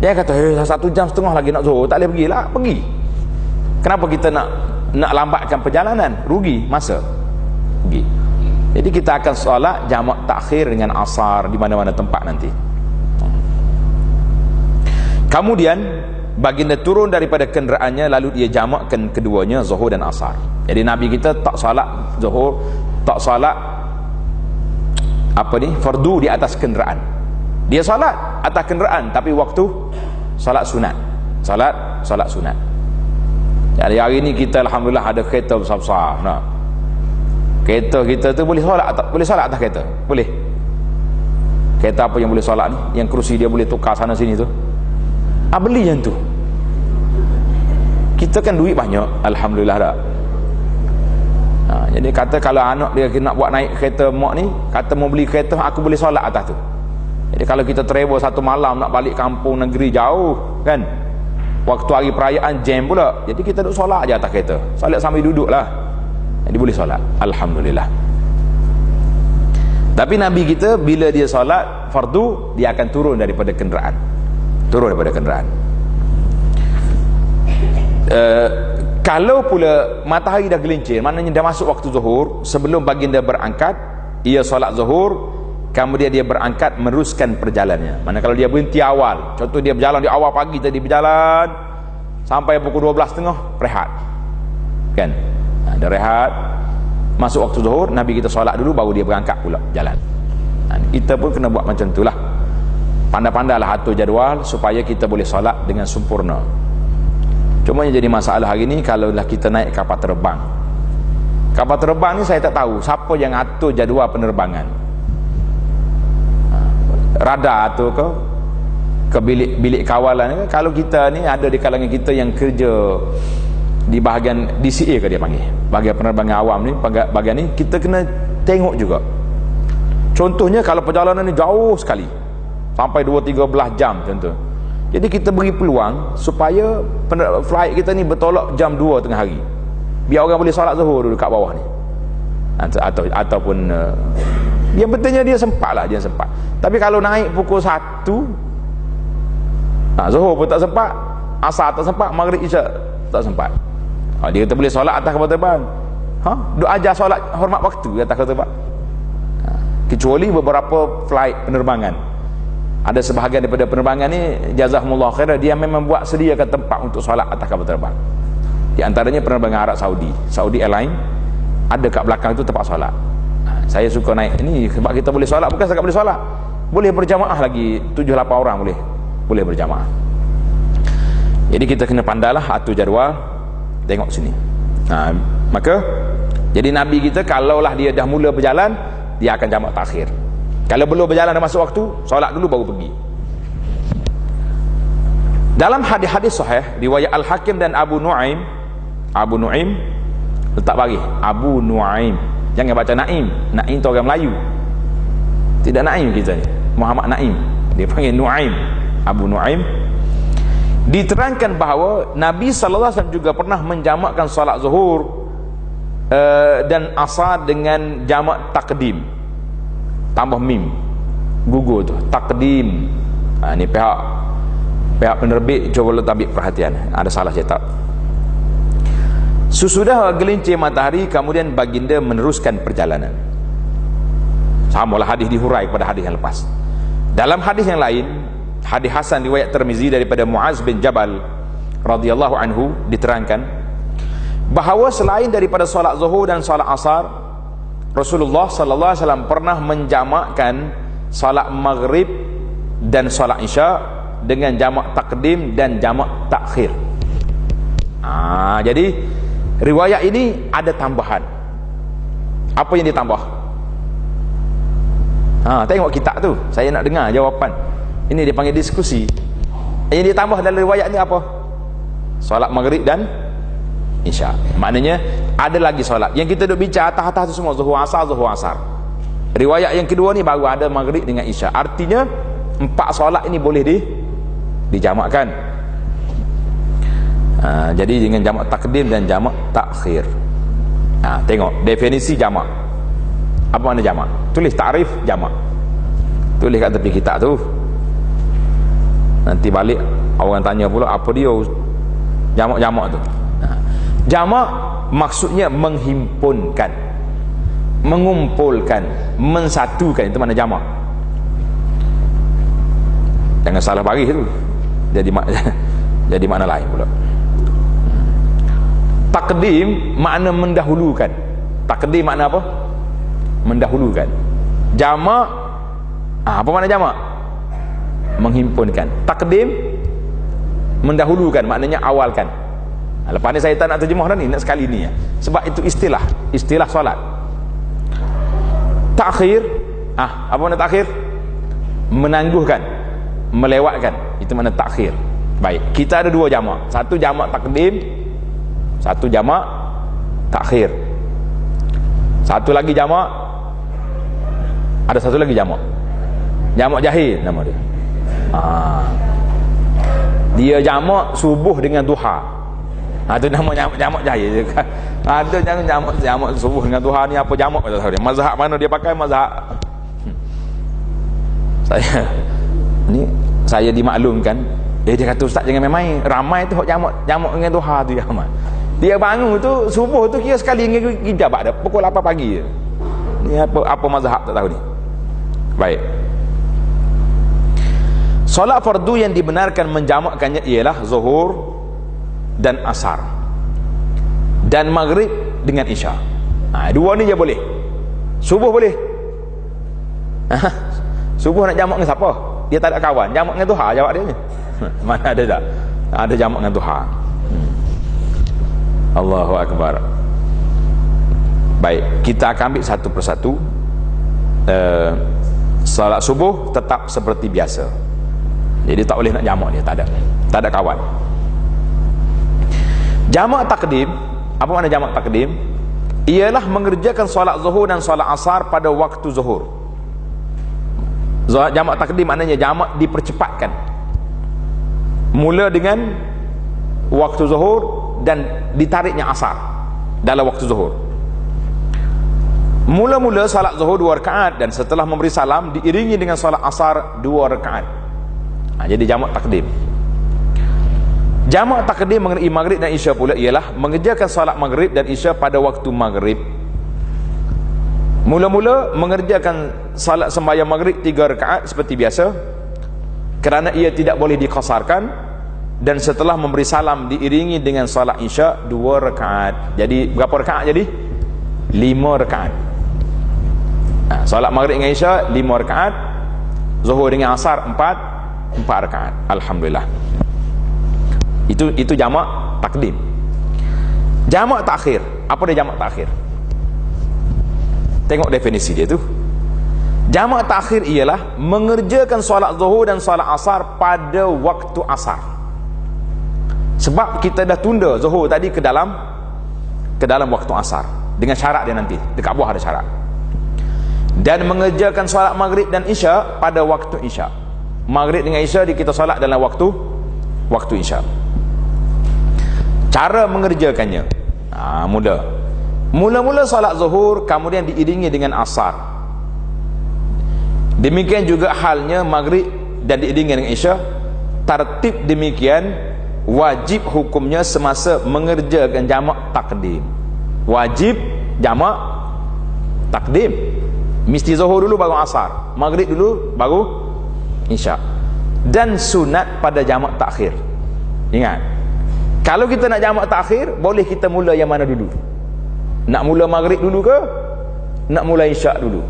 Dia kata 1 jam setengah lagi nak zuhur, tak boleh pergilah, pergi. Kenapa kita nak lambatkan perjalanan? Rugi masa. Pergi. Jadi kita akan solat jamak takhir dengan asar di mana-mana tempat nanti. Kemudian baginda turun daripada kenderaannya, lalu dia jamakkan keduanya, zuhur dan asar. Jadi Nabi kita tak solat zuhur, tak solat fardu di atas kenderaan. Dia solat atas kenderaan tapi waktu solat sunat. Solat sunat. Jadi hari ni kita alhamdulillah ada kereta besar-besar. Nah, kereta kita tu boleh solat atas kereta? Boleh. Kereta apa yang boleh solat ni? Yang kerusi dia boleh tukar sana sini tu. Beli yang tu. Kita kan duit banyak, alhamdulillah dah. Jadi kata kalau anak dia nak buat naik kereta mak ni, kata mau beli kereta, aku boleh solat atas tu. Jadi kalau kita travel satu malam nak balik kampung negeri jauh, kan, waktu hari perayaan jam pula, jadi kita duduk solat aja atas kereta, solat sambil duduk lah. Jadi boleh solat, alhamdulillah. Tapi Nabi kita bila dia solat fardu, dia akan turun daripada kenderaan. Kalau pula matahari dah gelincir, maknanya dah masuk waktu zuhur, sebelum baginda berangkat, ia solat zuhur, kemudian dia berangkat meneruskan perjalanannya. Mana kalau dia berhenti awal, contoh dia berjalan di awal pagi tadi, berjalan sampai pukul 12.30 rehat, kan, ada rehat, masuk waktu zuhur, Nabi kita solat dulu baru dia berangkat pula jalan. Kita pun kena buat macam itulah. Pandai-pandailah atur jadual supaya kita boleh solat dengan sempurna. Cuma yang jadi masalah hari ni, kalaulah kita naik kapal terbang. Kapal terbang ni saya tak tahu siapa yang atur jadual penerbangan. Radar atur ke bilik kawalan. Kalau kita ni ada di kalangan kita yang kerja di bahagian DCA ke dia panggil, bahagian penerbangan awam ni, bahagian ni kita kena tengok juga. Contohnya kalau perjalanan ni jauh sekali, sampai 2-3 jam contoh, jadi kita beri peluang supaya flight kita ni bertolak jam 2 tengah hari, biar orang boleh solat zuhur dulu kat bawah ni, ataupun yang pentingnya dia sempat lah, dia sempat. Tapi kalau naik pukul 1, zuhur pun tak sempat, asar tak sempat, maghrib isyak tak sempat. Dia kata boleh solat atas kapal terbang. Duk ajar solat hormat waktu atas kapal terbang. Kecuali beberapa flight penerbangan, ada sebahagian daripada penerbangan ni, jazakumullah khairah, dia memang buat sediakan tempat untuk solat atas kapal terbang. Di antaranya penerbangan Arab Saudi Airline, ada kat belakang itu tempat solat. Saya suka naik ini sebab kita boleh solat, bukan setakat boleh solat, boleh berjamaah lagi, 7-8 orang boleh berjamaah. Jadi kita kena pandailah atur jadual, tengok sini. Maka jadi Nabi kita kalaulah dia dah mula berjalan, dia akan jamak takhir. Kalau belum berjalan dah masuk waktu, solat dulu baru pergi. Dalam hadis-hadis sahih riwayat Al-Hakim dan Abu Nuaim, letak bagi Abu Nuaim. Jangan baca Naim. Naim tu orang Melayu. Tidak Naim kita ni. Muhammad Naim. Dia panggil Nuaim. Abu Nuaim. Diterangkan bahawa Nabi sallallahu alaihi wasallam juga pernah menjamakkan solat zuhur dan asar dengan jamak takdim. Tambah mim. Gugur tu. Takdim. Ni pihak penerbit cuba letak ambil perhatian. Ada salah cetak. Sesudah gelincir matahari, kemudian baginda meneruskan perjalanan. Samalah hadis dihurai pada hadis yang lepas. Dalam hadis yang lain, hadis Hasan riwayat Tirmizi daripada Muaz bin Jabal radhiyallahu anhu, diterangkan bahawa selain daripada solat zuhur dan solat asar, Rasulullah sallallahu alaihi wasallam pernah menjamakkan solat maghrib dan solat isya dengan jamak takdim dan jamak takhir. Jadi riwayat ini ada tambahan. Apa yang ditambah? Tengok kitab tu. Saya nak dengar jawapan. Ini dipanggil diskusi. Yang ditambah dalam riwayat ni apa? Solat maghrib dan isya. Maknanya ada lagi solat. Yang kita duk bincang atas-atas tu semua zuhur asar, zuhur asar. Riwayat yang kedua ni baru ada maghrib dengan isya. Artinya 4 solat ini boleh dijamakkan. Jadi dengan jamak takdim dan jamak takhir. Tengok definisi jamak. Apa makna jamak? Tulis takrif jamak. Tulis kat tepi kitab tu. Nanti balik orang tanya pula apa dia jamak-jamak tu. Jamak maksudnya menghimpunkan, mengumpulkan, mensatukan. Itu makna jamak. Jangan salah baris tu. Jadi makna lain pula. Takdim makna mendahulukan. Takdim makna apa? Mendahulukan. Jamak, apa makna jamak? Menghimpunkan. Takdim mendahulukan, maknanya awalkan. Lepas ni saya tak nak terjemah dah ni, nak sekali ni ya. Sebab itu istilah solat. Takhir, apa makna takhir? Menangguhkan, melewatkan. Itu makna takhir. Baik, kita ada 2 jamak. Satu jamak takdim, satu jamak takhir. Satu lagi jamak, ada satu lagi jamak jahil nama dia. Dia jamak subuh dengan duha. Itu nama jamak jahil. Ada jamak subuh dengan duha ni apa jamak tak tahu dia. Mazhab mana dia pakai mazhab. Saya dimaklumkan, dia kata ustaz jangan main-main. Ramai tu jamak dengan duha tu ramai. Dia bangun tu subuh tu kira sekali dengan jabat dah pukul 8 pagi je. Ni apa mazhab tak tahu ni. Baik. Solat fardu yang dibenarkan menjamakkannya ialah zuhur dan asar dan maghrib dengan isya. Dua ni je boleh. Subuh boleh. Subuh nak jamak dengan siapa? Dia tak ada kawan. Jamak dengan duha jawab dia ni. Mana ada tak? Ada jamak dengan duha. Allahu Akbar. Baik, kita akan ambil satu persatu. Salat subuh tetap seperti biasa. Jadi tak boleh nak jamak dia, tak ada kawan. Jamak takdim, apa makna jamak takdim? Ialah mengerjakan solat zuhur dan solat asar pada waktu zuhur. Jamak takdim maknanya jamak dipercepatkan. Mula dengan waktu zuhur dan ditariknya asar dalam waktu zuhur. Mula-mula salat zuhur 2 rakaat dan setelah memberi salam diiringi dengan salat asar 2 rakaat. Jadi jamak takdim. Jamak takdim mengenai maghrib dan isya pula ialah mengerjakan salat maghrib dan isya pada waktu maghrib. Mula-mula mengerjakan salat sembahyang maghrib 3 rakaat seperti biasa kerana ia tidak boleh dikasarkan, dan setelah memberi salam diiringi dengan salat isya 2 rakaat. Jadi berapa rakaat jadi? 5 rakaat. Salat maghrib dengan isya 5 rakaat, zuhur dengan asar 4 rakaat. Alhamdulillah. Itu jamak takdim. Jamak takhir, apa dia jamak takhir? Tengok definisi dia tu. Jamak takhir ialah mengerjakan solat zuhur dan solat asar pada waktu asar. Sebab kita dah tunda zuhur tadi ke dalam ke dalam waktu asar dengan syarat dia nanti dekat bawah ada syarat, dan mengerjakan solat maghrib dan isya pada waktu isya. Maghrib dengan isya kita solat dalam waktu isya. Cara mengerjakannya mula-mula solat zuhur kemudian diiringi dengan asar. Demikian juga halnya maghrib dan diiringi dengan isya. Tertib demikian wajib hukumnya semasa mengerjakan jamak takdim. Wajib jamak takdim, mesti zuhur dulu baru asar, maghrib dulu baru isya. Dan sunat pada jamak takhir. Ingat, kalau kita nak jamak takhir, boleh kita mula yang mana dulu? Nak mula maghrib dulu ke nak mula isya dulu?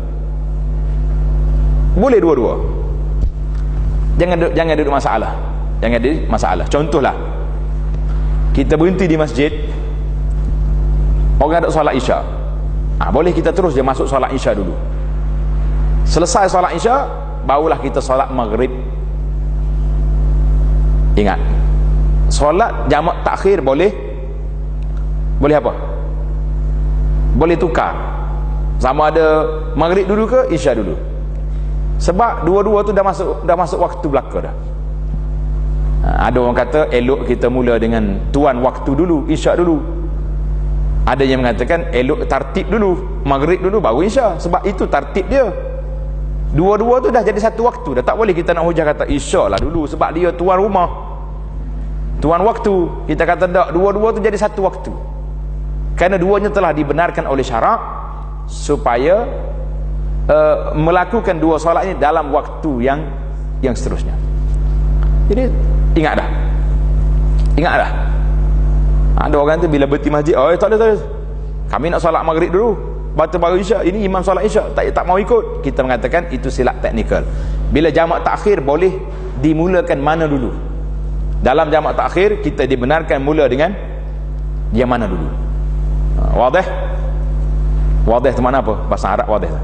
Boleh dua-dua. Jangan duduk masalah. Jangan ada masalah. Contohlah, kita berhenti di masjid, orang ada solat isya, boleh kita terus dia masuk solat isya dulu. Selesai solat isya, barulah kita solat maghrib. Ingat, solat jamak takhir boleh apa? Boleh tukar, sama ada maghrib dulu ke isya dulu. Sebab dua-dua tu dah masuk waktu belaka dah. Ada orang kata elok kita mula dengan tuan waktu dulu, isya dulu. Ada yang mengatakan elok tartib dulu, maghrib dulu baru isya, sebab itu tartib dia. Dua-dua tu dah jadi satu waktu dah. Tak boleh kita nak hujah kata isya lah dulu sebab dia tuan rumah, tuan waktu. Kita kata tak, dua-dua tu jadi satu waktu, kerana duanya telah dibenarkan oleh syarak supaya melakukan dua solat ini dalam waktu yang seterusnya. Jadi ingat dah. Ada orang tu bila berhenti masjid, tak ada, kami nak solat maghrib dulu baru isya, ini imam solat isya, tak mau ikut. Kita mengatakan itu silap teknikal. Bila jamak takhir boleh dimulakan mana dulu? Dalam jamak takhir kita dibenarkan mula dengan yang mana dulu? Wadih tu mana apa? Bahasa Arab wadih tu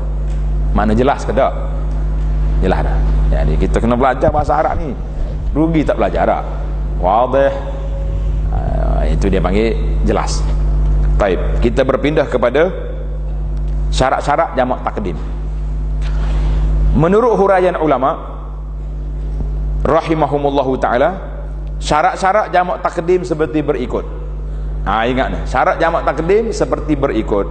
mana, jelas ke tak? Jelas dah. Jadi kita kena belajar bahasa Arab ni, rugi tak belajar Arab. Wadih, itu dia panggil jelas. Baik, kita berpindah kepada syarat-syarat jamak takdim. Menurut huraian ulama rahimahumullahu taala, syarat-syarat jamak takdim seperti berikut. Ingat ni, syarat jamak takdim seperti berikut.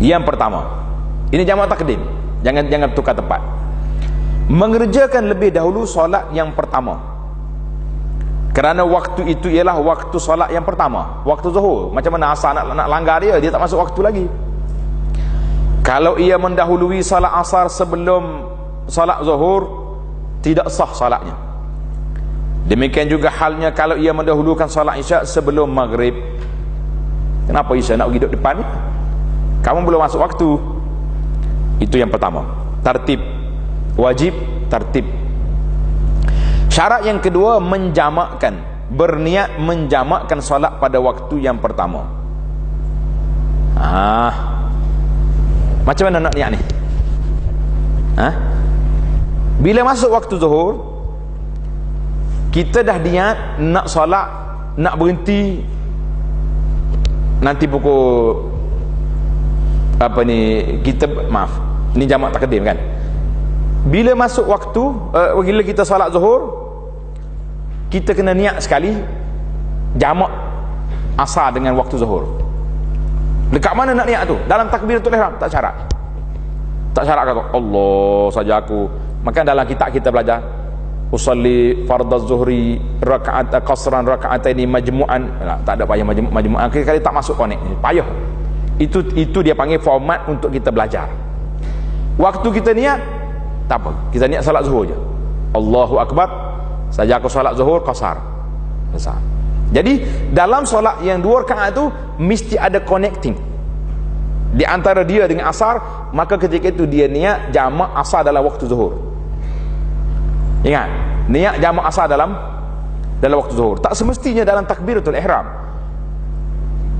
Yang pertama, ini jamak takdim, jangan tukar tempat. Mengerjakan lebih dahulu solat yang pertama, kerana waktu itu ialah waktu solat yang pertama, waktu zuhur. Macam mana asar nak langgar dia tak masuk waktu lagi. Kalau ia mendahului solat asar sebelum solat zuhur, tidak sah solatnya. Demikian juga halnya kalau ia mendahulukan solat isya sebelum maghrib. Kenapa isya nak pergi duduk depan? Kamu belum masuk waktu. Itu yang pertama, tertib, wajib tertib. Syarat yang kedua, menjamakkan, berniat menjamakkan solat pada waktu yang pertama. Macam mana nak niat ni? Bila masuk waktu zuhur, kita dah niat nak solat, nak berhenti nanti pukul ni jamak takdim kan. Bila masuk waktu, bila kita solat zuhur, kita kena niat sekali jamak asar dengan waktu zuhur. Dekat mana nak niat tu? Dalam takbiratul ihram, tak syarat kata Allah saja aku. Maka dalam kitab kita belajar usalli fardaz zuhri rakaat qasran rakaataini majmu'an, tak ada payah majmu'an, kali tak masuk connect, payah. Itu dia panggil format untuk kita belajar. Waktu kita niat tak apa, kita niat salat zuhur je, Allahu Akbar saja aku salat zuhur qasar. Jadi dalam solat yang 2 rakaat tu mesti ada connecting di antara dia dengan asar. Maka ketika itu dia niat jamak asar dalam waktu zuhur. Ingat, niat jamak asar dalam waktu zuhur. Tak semestinya dalam takbiratul ihram.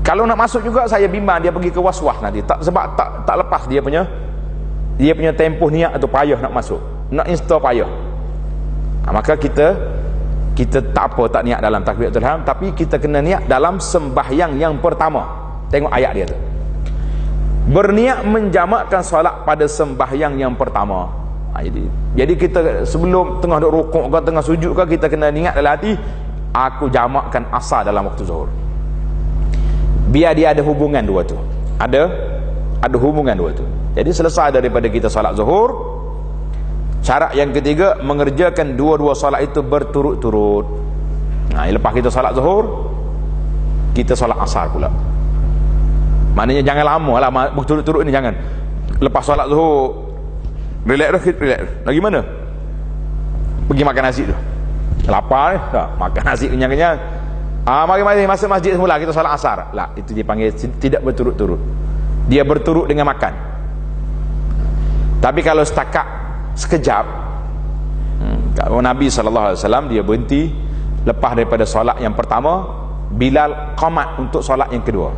Kalau nak masuk juga saya bimbang dia pergi ke waswas nanti. Sebab tak lepas dia punya tempoh niat atau payah nak masuk. Nak install payah. Maka kita tak apa tak niat dalam takbiratul ihram, tapi kita kena niat dalam sembahyang yang pertama. Tengok ayat dia tu. Berniat menjamakkan solat pada sembahyang yang pertama. Jadi kita sebelum tengah duk rukuk ke tengah sujud ke, kita kena niat dalam hati, aku jamakkan asar dalam waktu zuhur. Biar dia ada hubungan dua tu. Ada hubungan dua tu. Jadi selesai daripada kita solat zuhur, syarat yang ketiga, mengerjakan dua-dua solat itu berturut-turut. Lepas kita solat zuhur, kita solat asar pula. Maknanya jangan lama lah berturut-turut ni, jangan. Lepas solat zuhur, relax. Lagi mana? Pergi makan nasi tu. Lapar ni, makan nasi kenyang-kenyang. Mari masuk masjid semula, kita solat asar. Lah, itu dipanggil tidak berturut-turut. Dia berturut dengan makan. Tapi kalau setakat sekejap, kalau Nabi SAW dia berhenti lepas daripada solat yang pertama, Bilal qamat untuk solat yang kedua.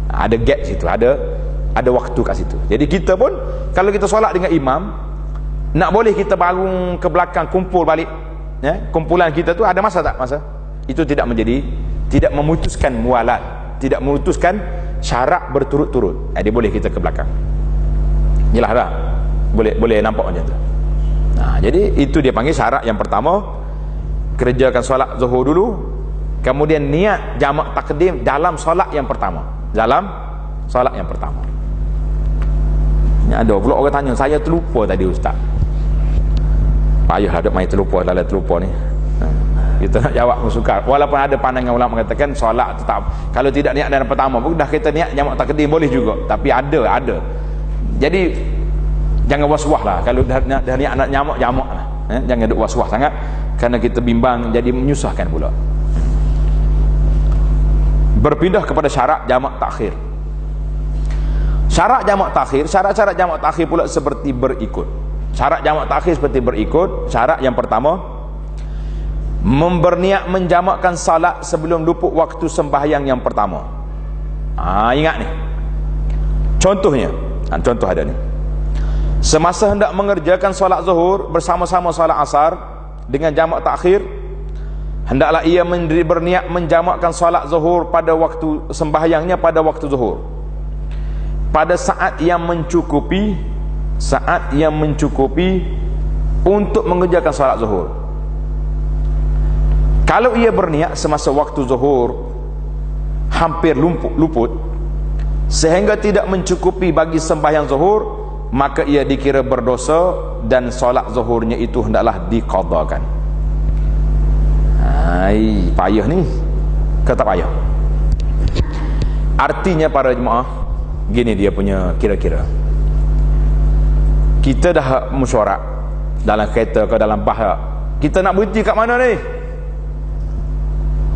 Ada gap situ, ada waktu kat situ. Jadi kita pun kalau kita solat dengan imam, nak boleh kita bangun ke belakang kumpul balik, kumpulan kita tu ada masa tak? Masa itu tidak memutuskan mualat, tidak memutuskan syarat berturut-turut. Dia boleh kita ke belakang. Jelas tak? Boleh nampak macam tu. Jadi itu dia panggil syarat yang pertama. Kerjakan solat zuhur dulu, kemudian niat jamak takdim dalam solat yang pertama. Ni ada pula orang tanya, saya terlupa tadi ustaz. Payahlah duk main terlupa ni. Kita nak jawab pun sukar. Walaupun ada pandangan ulama mengatakan solat tetap, kalau tidak niat dalam pertama pun dah kita niat jamak takdim boleh juga. Tapi ada. Jadi jangan was-was lah kalau dah niat nak jamak lah. Jangan duk was-was sangat, kerana kita bimbang jadi menyusahkan pula. Berpindah kepada syarat jamak takhir. Syarat jamak takhir, syarat-syarat jamak takhir pula seperti berikut. Syarat jamak takhir seperti berikut. Syarat yang pertama, berniat menjamakkan salat sebelum luput waktu sembahyang yang pertama. Ingat ni. Contohnya, contoh ada ni. Semasa hendak mengerjakan solat zuhur bersama-sama solat asar dengan jamak takhir, hendaklah ia berniat menjamakkan solat zuhur pada waktu sembahyangnya pada waktu zuhur, pada saat yang mencukupi untuk mengerjakan solat zuhur. Kalau ia berniat semasa waktu zuhur hampir luput sehingga tidak mencukupi bagi sembahyang zuhur, maka ia dikira berdosa dan solat zuhurnya itu hendaklah diqadakan. Payah ni, kata payah. Artinya para jemaah, gini dia punya kira-kira. Kita dah mesyuarat dalam kereta ke dalam bas, kita nak berhenti kat mana ni?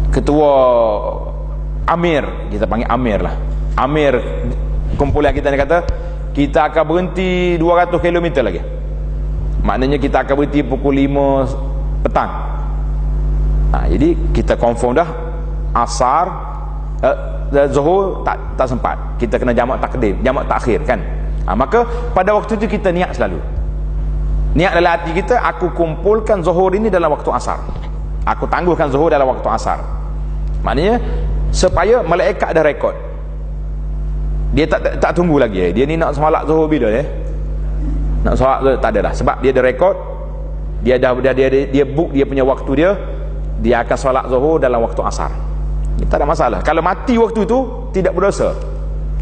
Ketua Amir, kita panggil Amir lah, Amir kumpulan kita ni kata kita akan berhenti 200 km lagi. Maknanya kita akan berhenti pukul 5 petang. Jadi kita confirm dah asar, zuhur tak sempat, kita kena jamak takdim, jamak takhir kan. Maka pada waktu itu kita niat selalu, niat dalam hati kita, aku kumpulkan zuhur ini dalam waktu asar, aku tangguhkan zuhur dalam waktu asar. Maknanya supaya malaikat dah rekod, dia tak tunggu lagi. Dia ni nak solat zuhur bila nak solat zuhur, tak ada dah, sebab dia ada rekod, dia book dia punya waktu dia akan solat zuhur dalam waktu asar. Tak ada masalah. Kalau mati waktu itu tidak berdosa,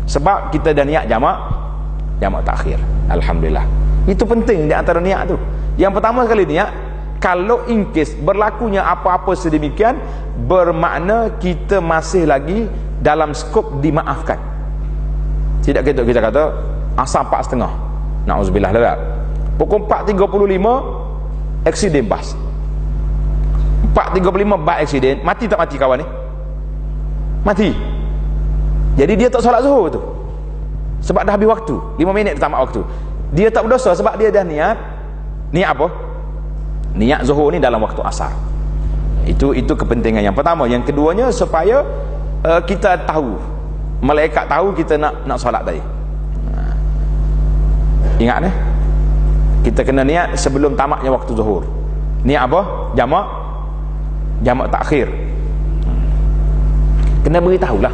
sebab kita dah niat jamak takhir. Alhamdulillah. Itu penting di antara niat tu. Yang pertama sekali niat, kalau in case berlakunya apa-apa sedemikian, bermakna kita masih lagi dalam skop dimaafkan. Tidak kita kata asar 4.30, na'udzubillah lah, pukul 4.35 aksiden bas, 4.35 bas aksiden, mati tak mati kawan ni? Mati. Jadi dia tak solat zuhur tu sebab dah habis waktu, 5 minit tamat waktu. Dia tak berdosa sebab dia dah niat apa? Niat zuhur ni dalam waktu asar. Itu kepentingan yang pertama. Yang keduanya supaya kita tahu, malaikat tahu kita nak solat tadi. Ingat kita kena niat sebelum tamatnya waktu zuhur. Niat apa? Jamak takhir. Kena beritahulah.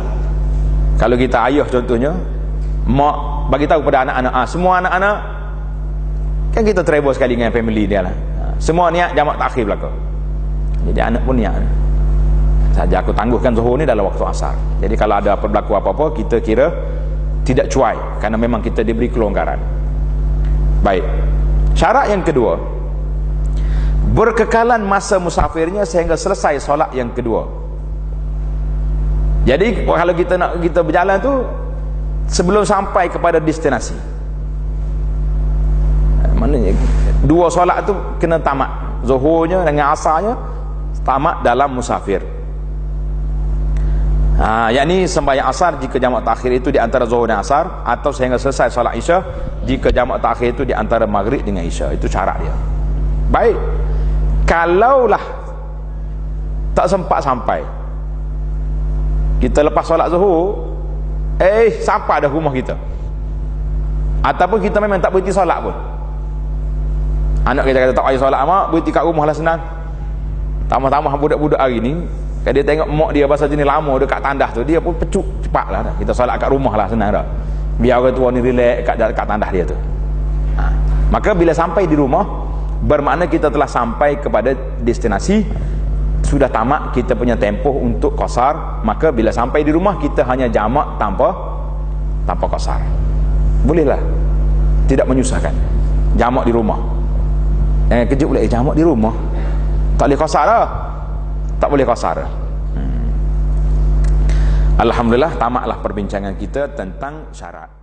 Kalau kita ayah contohnya, mak bagi tahu pada anak-anak, semua anak-anak kan kita travel sekali dengan family dia lah. Semua niat jamak takhir belaka. Jadi anak pun niat. Saja aku tangguhkan zuhur ni dalam waktu asar. Jadi kalau ada berlaku apa-apa, kita kira tidak cuai karena memang kita diberi kelonggaran. Baik. Syarat yang kedua, berkekalan masa musafirnya sehingga selesai solat yang kedua. Jadi kalau kita berjalan tu sebelum sampai kepada destinasi, maknanya dua solat tu kena tamat, zuhurnya dengan asarnya tamat dalam musafir. Yakni sembahyang asar jika jamak takhir itu di antara zuhur dan asar, atau sehingga selesai solat isya jika jamak takhir itu di antara maghrib dengan isya. Itu syarat dia. Baik, kalaulah tak sempat sampai, kita lepas solat zuhur sampai dah rumah kita, ataupun kita memang tak berhenti solat pun, anak kita kata tak payah solat mak, berhenti kat rumah lah senang. Tambah-tambah budak-budak hari ni, kalau dia tengok mak dia bahasa jenis lama dekat tandas tu, dia pun pecuk cepat lah dah. Kita solat kat rumah lah senang dah, biar orang tua ni relax kat tandas dia tu. Maka bila sampai di rumah, bermakna kita telah sampai kepada destinasi, sudah tamat kita punya tempoh untuk qasar. Maka bila sampai di rumah, kita hanya jamak tanpa qasar. Bolehlah, tidak menyusahkan. Jamak di rumah. Jangan kejut pula, jamak di rumah tak boleh qasar lah. Tak boleh qasar. Alhamdulillah, tamatlah perbincangan kita tentang syarat.